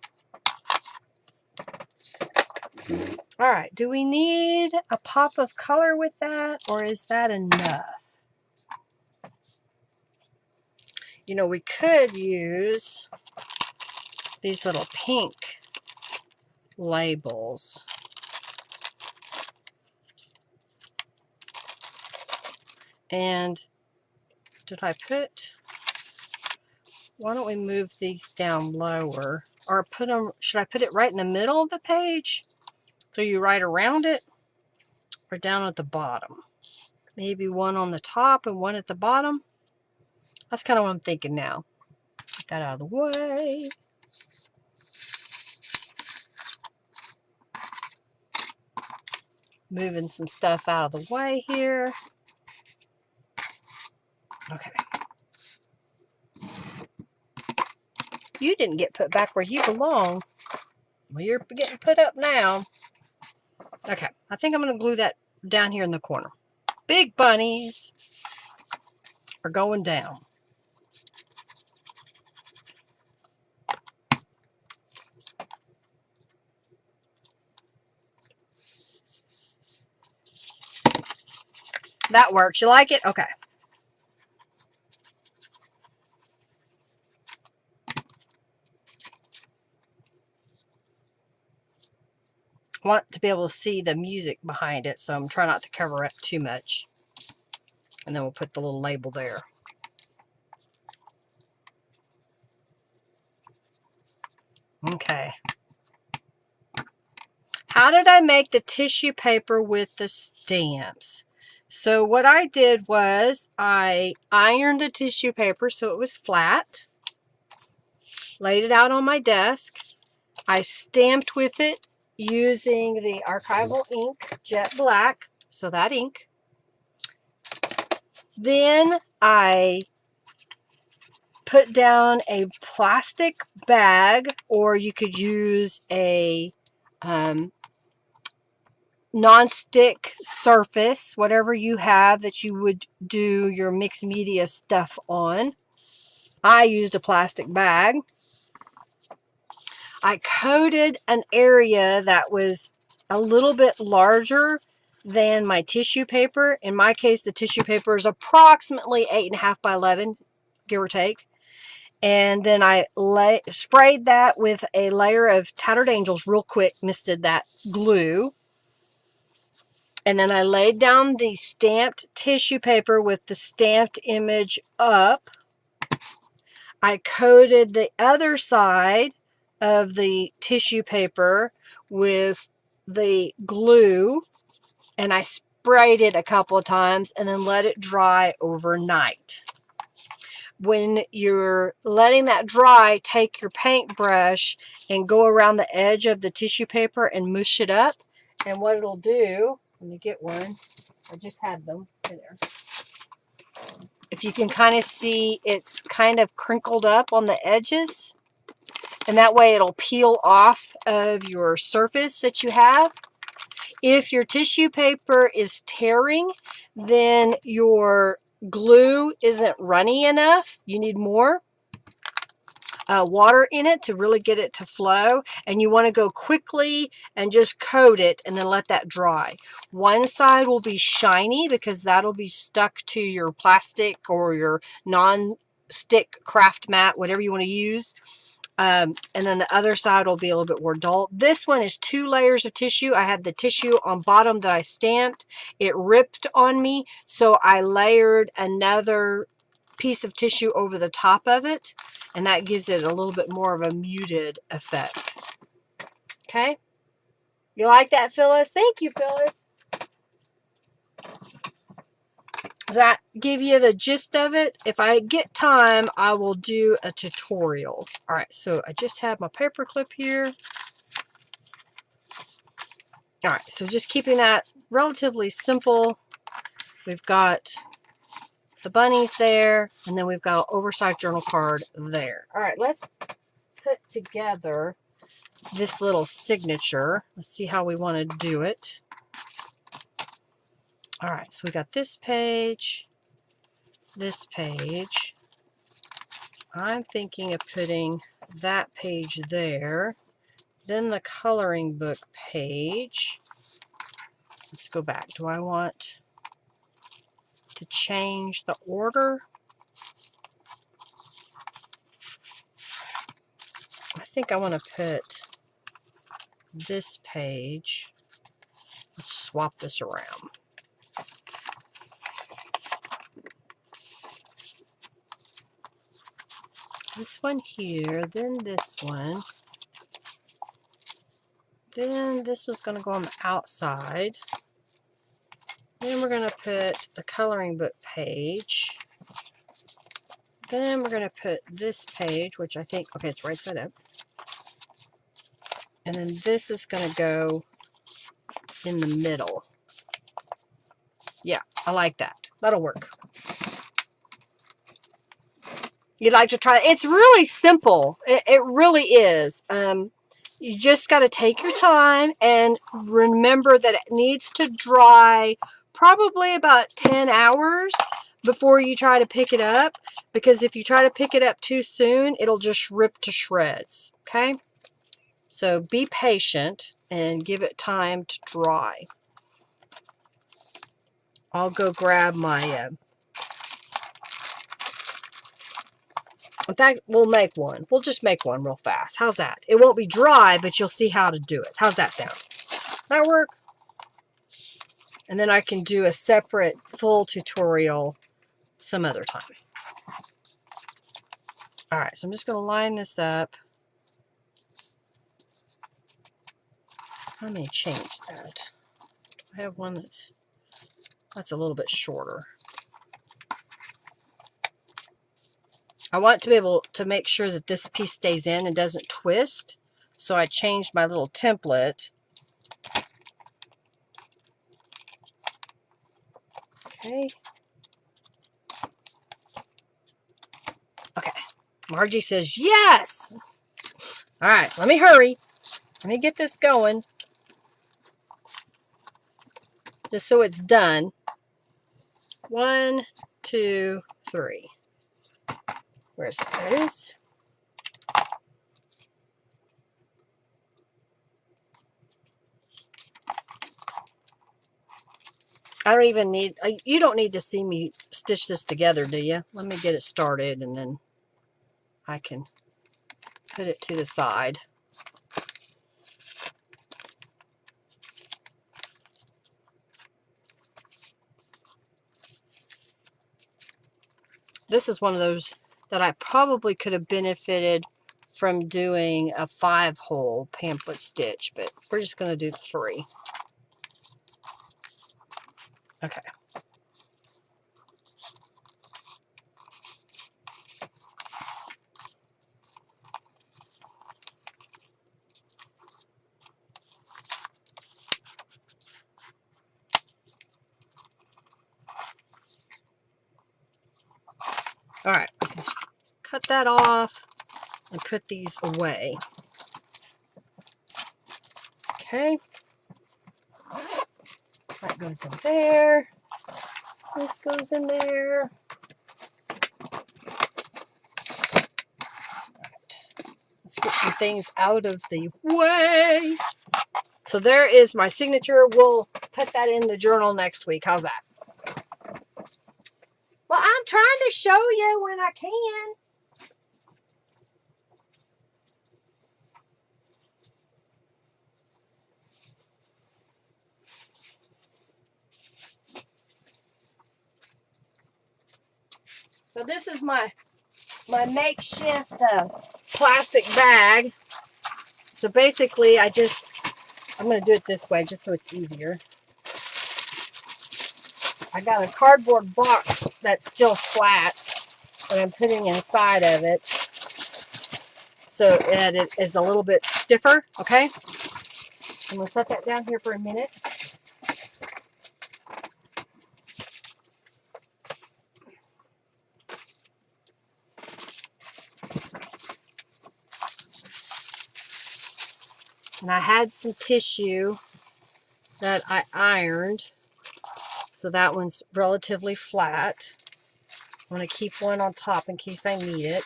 All right, do we need a pop of color with that, or is that enough? You know, we could use these little pink labels. And did I put, why don't we move these down lower? Or put them, should I put it right in the middle of the page? So you write around it? Or down at the bottom? Maybe one on the top and one at the bottom? That's kind of what I'm thinking now. Get that out of the way. Moving some stuff out of the way here. Okay. You didn't get put back where you belong. Well, you're getting put up now. Okay, I think I'm going to glue that down here in the corner. Big bunnies are going down. That works. You like it? Okay. I want to be able to see the music behind it, so I'm trying not to cover up too much. And then we'll put the little label there. Okay. How did I make the tissue paper with the stamps? So what I did was I ironed the tissue paper so it was flat. Laid it out on my desk. I stamped with it using the archival ink, jet black, so that ink. Then I put down a plastic bag, or you could use a non-stick surface, whatever you have that you would do your mixed media stuff on. I used a plastic bag. I coated an area that was a little bit larger than my tissue paper. In my case, the tissue paper is approximately 8.5 by 11, give or take. And then I sprayed that with a layer of Tattered Angels real quick, misted that glue. And then I laid down the stamped tissue paper with the stamped image up. I coated the other side of the tissue paper with the glue, and I sprayed it a couple of times and then let it dry overnight. When you're letting that dry, take your paintbrush and go around the edge of the tissue paper and mush it up. And what it'll do, let me get one. I just had them in there. If you can kind of see, it's kind of crinkled up on the edges. And that way it'll peel off of your surface that you have. If your tissue paper is tearing, then your glue isn't runny enough. You need more water in it to really get it to flow, and you want to go quickly and just coat it and then let that dry. One side will be shiny because that'll be stuck to your plastic or your non-stick craft mat, whatever you want to use. And then the other side will be a little bit more dull. This one is 2 layers of tissue. I had the tissue on bottom that I stamped. It ripped on me, so I layered another piece of tissue over the top of it, and that gives it a little bit more of a muted effect. Okay? You like that, Phyllis? Thank you, Phyllis. Does that give you the gist of it? If I get time, I will do a tutorial. All right, so I just have my paper clip here. All right, so just keeping that relatively simple. We've got the bunnies there, and then we've got an oversized journal card there. All right, let's put together this little signature. Let's see how we want to do it. All right, so we got this page, this page. I'm thinking of putting that page there, then the coloring book page. Let's go back. Do I want to change the order? I think I want to put this page. Let's swap this around. This one here, then this one. Then this one's going to go on the outside. Then we're going to put the coloring book page. Then we're going to put this page, which I think, okay, it's right side up. And then this is going to go in the middle. Yeah, I like that. That'll work. You'd like to try it? It's really simple. It really is. You just got to take your time and remember that it needs to dry probably about 10 hours before you try to pick it up, because if you try to pick it up too soon, it'll just rip to shreds. Okay? So be patient and give it time to dry. I'll go grab my... in fact, we'll make one. We'll just make one real fast. How's that? It won't be dry, but you'll see how to do it. How's that sound? That work? And then I can do a separate full tutorial some other time. All right, so I'm just going to line this up. Let me change that. I have one that's a little bit shorter. I want to be able to make sure that this piece stays in and doesn't twist. So I changed my little template. Okay. Okay. Margie says, yes! All right, let me hurry. Let me get this going. Just so it's done. 1, 2, 3. Where's it? There it is. I don't even need, you don't need to see me stitch this together, do you? Let me get it started and then I can put it to the side. This is one of those that I probably could have benefited from doing a 5-hole pamphlet stitch, but we're just going to do 3. Okay. All right, let's cut that off and put these away. Okay. That goes in there. This goes in there. Let's get some things out of the way. So there is my signature. We'll put that in the journal next week. How's that? Well, I'm trying to show you when I can. So this is my makeshift plastic bag. So basically I'm going to do it this way just so it's easier. I got a cardboard box that's still flat that I'm putting inside of it so that it is a little bit stiffer, okay? So I'm going to set that down here for a minute. And I had some tissue that I ironed, so that one's relatively flat. I'm going to keep one on top in case I need it.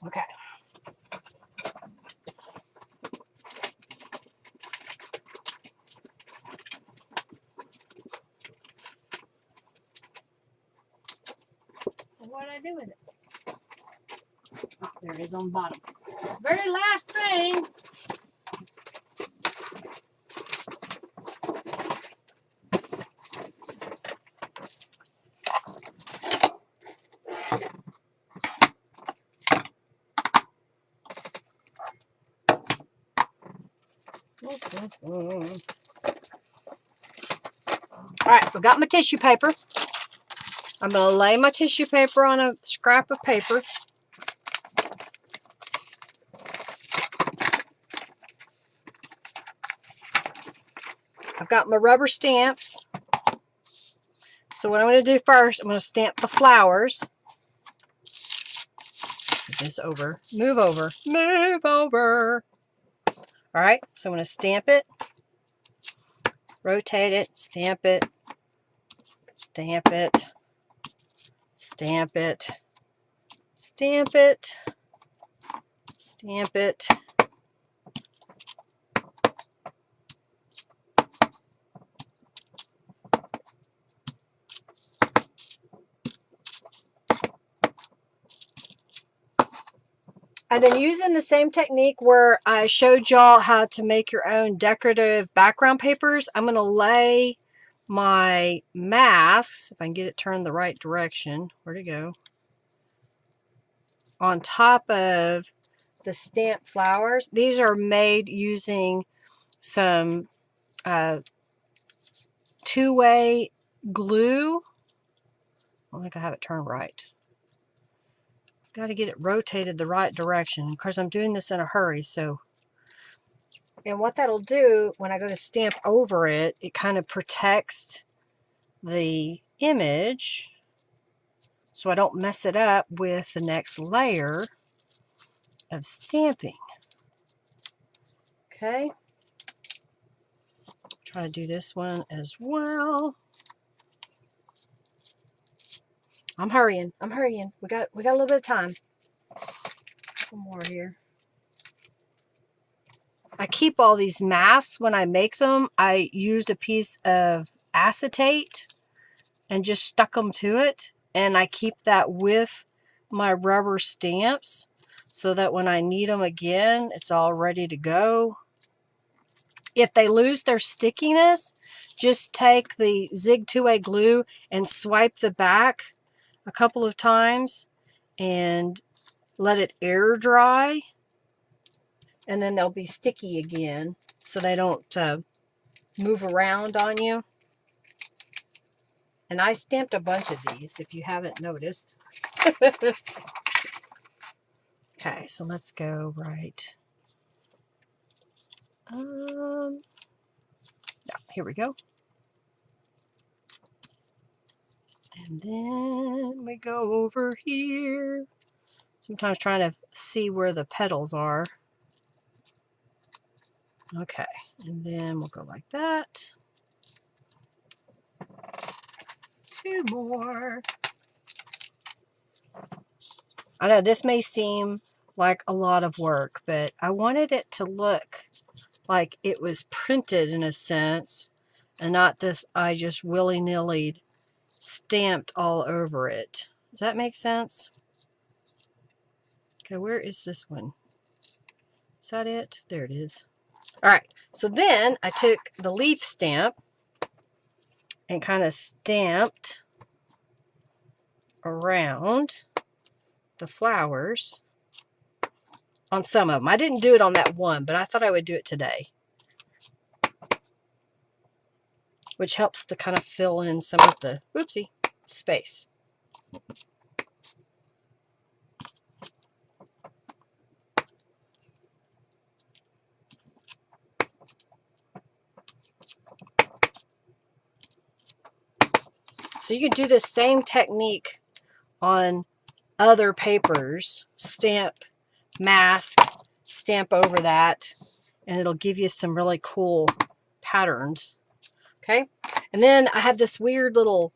Okay. And what did I do with it? Oh, there it is on the bottom. Very last thing. All right, I've got my tissue paper. I'm going to lay my tissue paper on a scrap of paper. I've got my rubber stamps. So what I'm going to do first, I'm going to stamp the flowers. Move this over. Move over. Move over. All right, so I'm going to stamp it. Rotate it. Stamp it. Stamp it. Stamp it. Stamp it. Stamp it. And then using the same technique where I showed y'all how to make your own decorative background papers, I'm going to lay my masks, if I can get it turned the right direction, where'd it go, on top of the stamped flowers. These are made using some two-way glue. I don't think I have it turned right. Got to get it rotated the right direction because I'm doing this in a hurry. So, and what that'll do when I go to stamp over it, it kind of protects the image so I don't mess it up with the next layer of stamping. Okay. Try to do this one as well. I'm hurrying. I'm hurrying. We got a little bit of time. Some more here. I keep all these masks when I make them. I used a piece of acetate and just stuck them to it. And I keep that with my rubber stamps so that when I need them again, it's all ready to go. If they lose their stickiness, just take the Zig 2A glue and swipe the back a couple of times and let it air dry. And then they'll be sticky again. so they don't move around on you. And I stamped a bunch of these, if you haven't noticed. Okay, so let's go right. Yeah, here we go. And then we go over here. Sometimes trying to see where the petals are. Okay, and then we'll go like that. 2 more. I know this may seem like a lot of work, but I wanted it to look like it was printed in a sense, and not this I just willy-nilly stamped all over it. Does that make sense? Okay, where is this one? Is that it? There it is. All right, so then I took the leaf stamp and kind of stamped around the flowers on some of them. I didn't do it on that one, but I thought I would do it today, which helps to kind of fill in some of the, whoopsie, space. So you can do the same technique on other papers. Stamp, mask, stamp over that, and it'll give you some really cool patterns. Okay, and then I had this weird little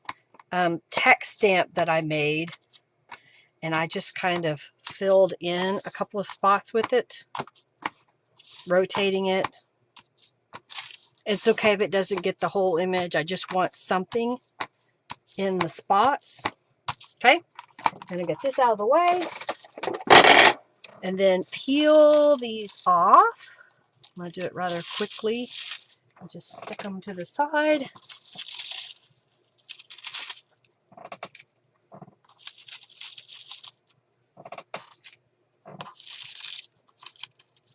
text stamp that I made, and I just kind of filled in a couple of spots with it, rotating it. It's okay if it doesn't get the whole image. I just want something in the spots. Okay, I'm gonna get this out of the way and then peel these off. I'm gonna do it rather quickly. I'll just stick them to the side.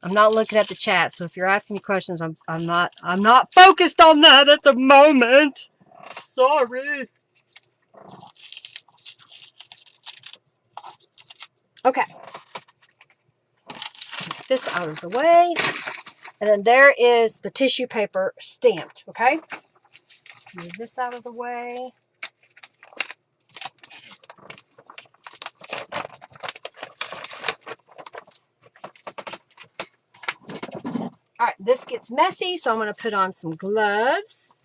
I'm not looking at the chat, so if you're asking me questions, I'm not focused on that at the moment. Sorry. Okay. Get this out of the way. And then there is the tissue paper stamped, okay? Move this out of the way. All right, this gets messy, so I'm going to put on some gloves.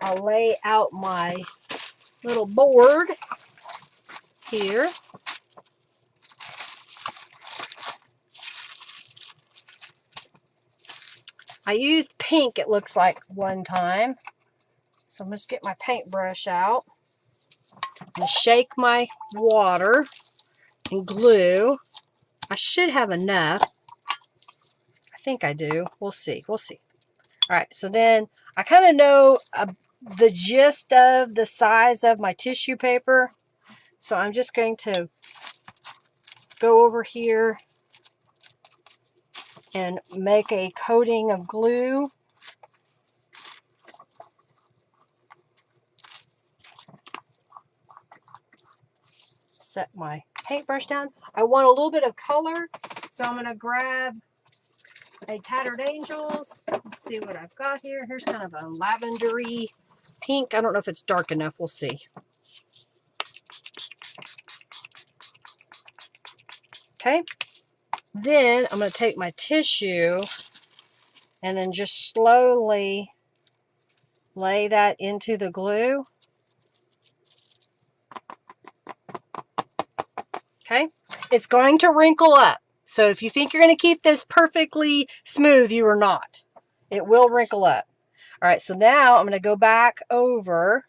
I'll lay out my little board here. I used pink, it looks like, one time. So I'm going to get my paintbrush out. I'm going to shake my water and glue. I should have enough. I think I do. We'll see. We'll see. All right, so then I kind of know the gist of the size of my tissue paper. So I'm just going to go over here and make a coating of glue. Set my paintbrush down. I want a little bit of color, so I'm going to grab a Tattered Angels. Let's see what I've got here. Here's kind of a lavendery pink. I don't know if it's dark enough. We'll see. Okay. Then I'm going to take my tissue and then just slowly lay that into the glue. Okay. It's going to wrinkle up. So if you think you're going to keep this perfectly smooth, you are not. It will wrinkle up. All right, so now I'm going to go back over,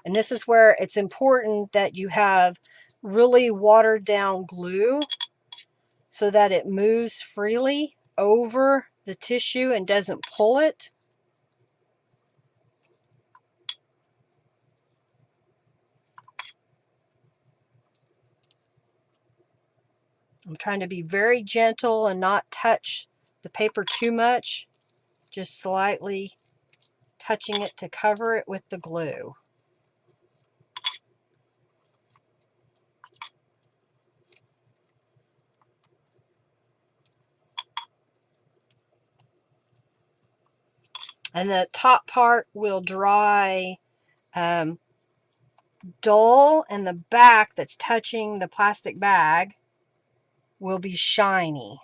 and this is where it's important that you have really watered down glue so that it moves freely over the tissue and doesn't pull it. I'm trying to be very gentle and not touch the paper too much. Just slightly touching it to cover it with the glue. And the top part will dry dull, and the back that's touching the plastic bag will be shiny.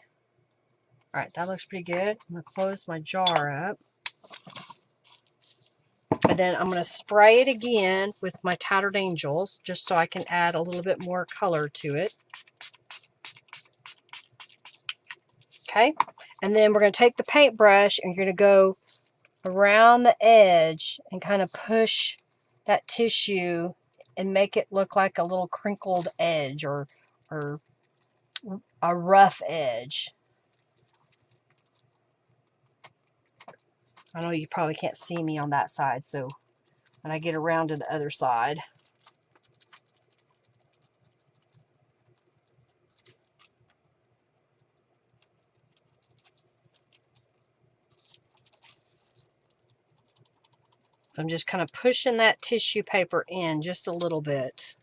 All right, that looks pretty good. I'm going to close my jar up. And then I'm going to spray it again with my Tattered Angels, just so I can add a little bit more color to it. Okay, and then we're going to take the paintbrush and you're going to go around the edge and kind of push that tissue and make it look like a little crinkled edge or a rough edge. I know you probably can't see me on that side, so when I get around to the other side. So I'm just kind of pushing that tissue paper in just a little bit.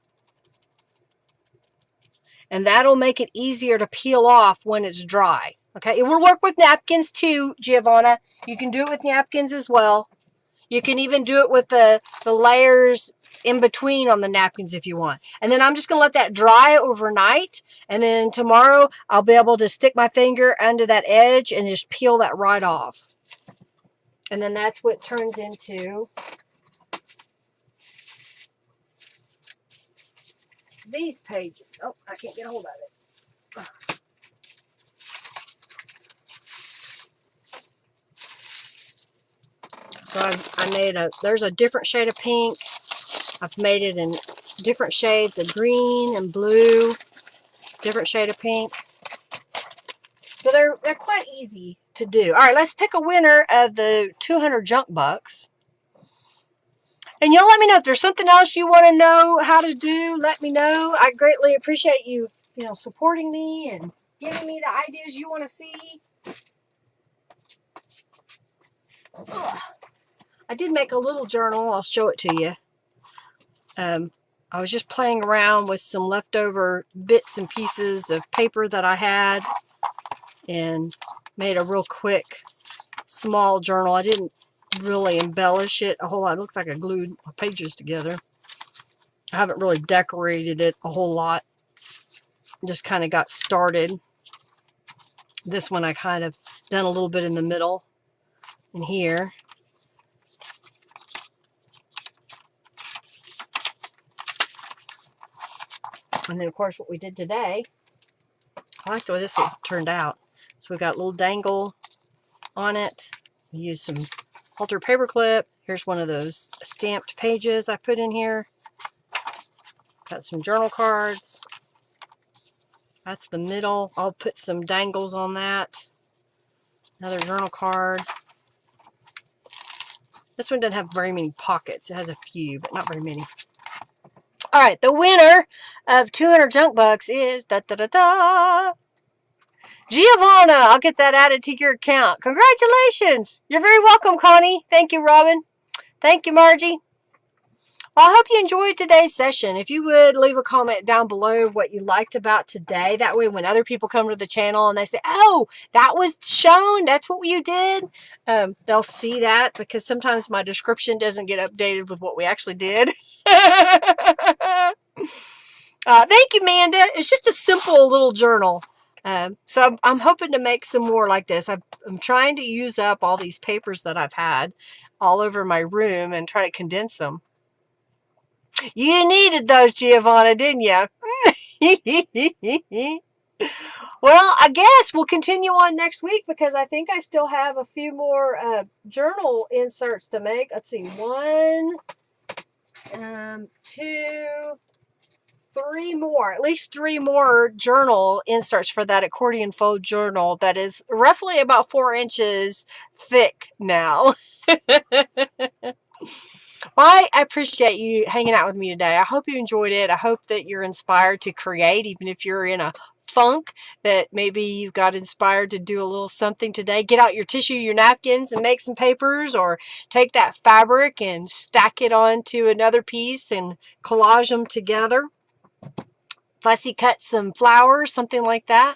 And that'll make it easier to peel off when it's dry. Okay, it will work with napkins too, Giovanna. You can do it with napkins as well. You can even do it with the layers in between on the napkins if you want. And then I'm just going to let that dry overnight. And then tomorrow I'll be able to stick my finger under that edge and just peel that right off. And then that's what turns into these pages. Oh, I can't get a hold of it. So I made there's a different shade of pink. I've made it in different shades of green and blue, different shade of pink. So they're quite easy to do. All right, let's pick a winner of the 200 junk bucks. And y'all let me know if there's something else you want to know how to do. Let me know. I greatly appreciate you, supporting me and giving me the ideas you want to see. Ugh. I did make a little journal. I'll show it to you. I was just playing around with some leftover bits and pieces of paper that I had and made a real quick small journal. I didn't really embellish it a whole lot. It looks like I glued my pages together. I haven't really decorated it a whole lot. Just kind of got started. This one I kind of done a little bit in the middle and here. And then, of course, what we did today, I like the way this turned out. So we got a little dangle on it. We used some halter paper clip. Here's one of those stamped pages I put in here. Got some journal cards. That's the middle. I'll put some dangles on that. Another journal card. This one doesn't have very many pockets. It has a few, but not very many. All right, the winner of 200 junk bucks is Giovanna. I'll get that added to your account. Congratulations. You're very welcome, Connie. Thank you, Robin. Thank you, Margie. Well, I hope you enjoyed today's session. If you would leave a comment down below what you liked about today. That way when other people come to the channel and they say, oh, that was shown, that's what you did, they'll see that, because sometimes my description doesn't get updated with what we actually did. Thank you, Amanda. It's just a simple little journal. So I'm hoping to make some more like this. I'm trying to use up all these papers that I've had all over my room and try to condense them. You needed those, Giovanna, didn't you? Well, I guess we'll continue on next week because I think I still have a few more journal inserts to make. Let's see. 1, 2, 3 more. At least 3 more journal inserts for that Accordion Fold Journal that is roughly about 4 inches thick now. Well, I appreciate you hanging out with me today. I hope you enjoyed it. I hope that you're inspired to create, even if you're in a funk that maybe you got inspired to do a little something today, get out your tissue, your napkins, and make some papers, or take that fabric and stack it onto another piece and collage them together. Fussy cut some flowers, something like that.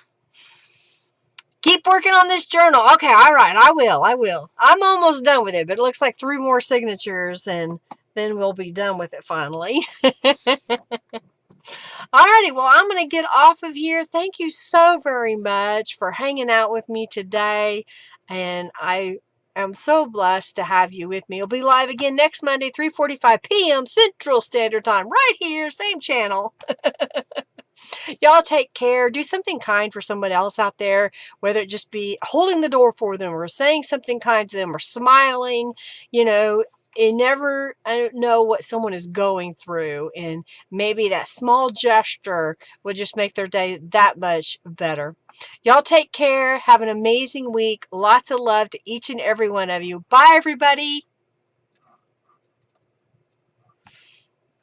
Keep working on this journal. Okay, all right, I will. I'm almost done with it, but it looks like 3 more signatures and then we'll be done with it finally. Alrighty, well, I'm going to get off of here. Thank you so very much for hanging out with me today, and I am so blessed to have you with me. I'll be live again next Monday, 3:45 p.m. Central Standard Time, right here, same channel. Y'all take care. Do something kind for someone else out there, whether it just be holding the door for them or saying something kind to them or smiling. You know, you never know what someone is going through, and maybe that small gesture will just make their day that much better. Y'all take care. Have an amazing week. Lots of love to each and every one of you. Bye, everybody.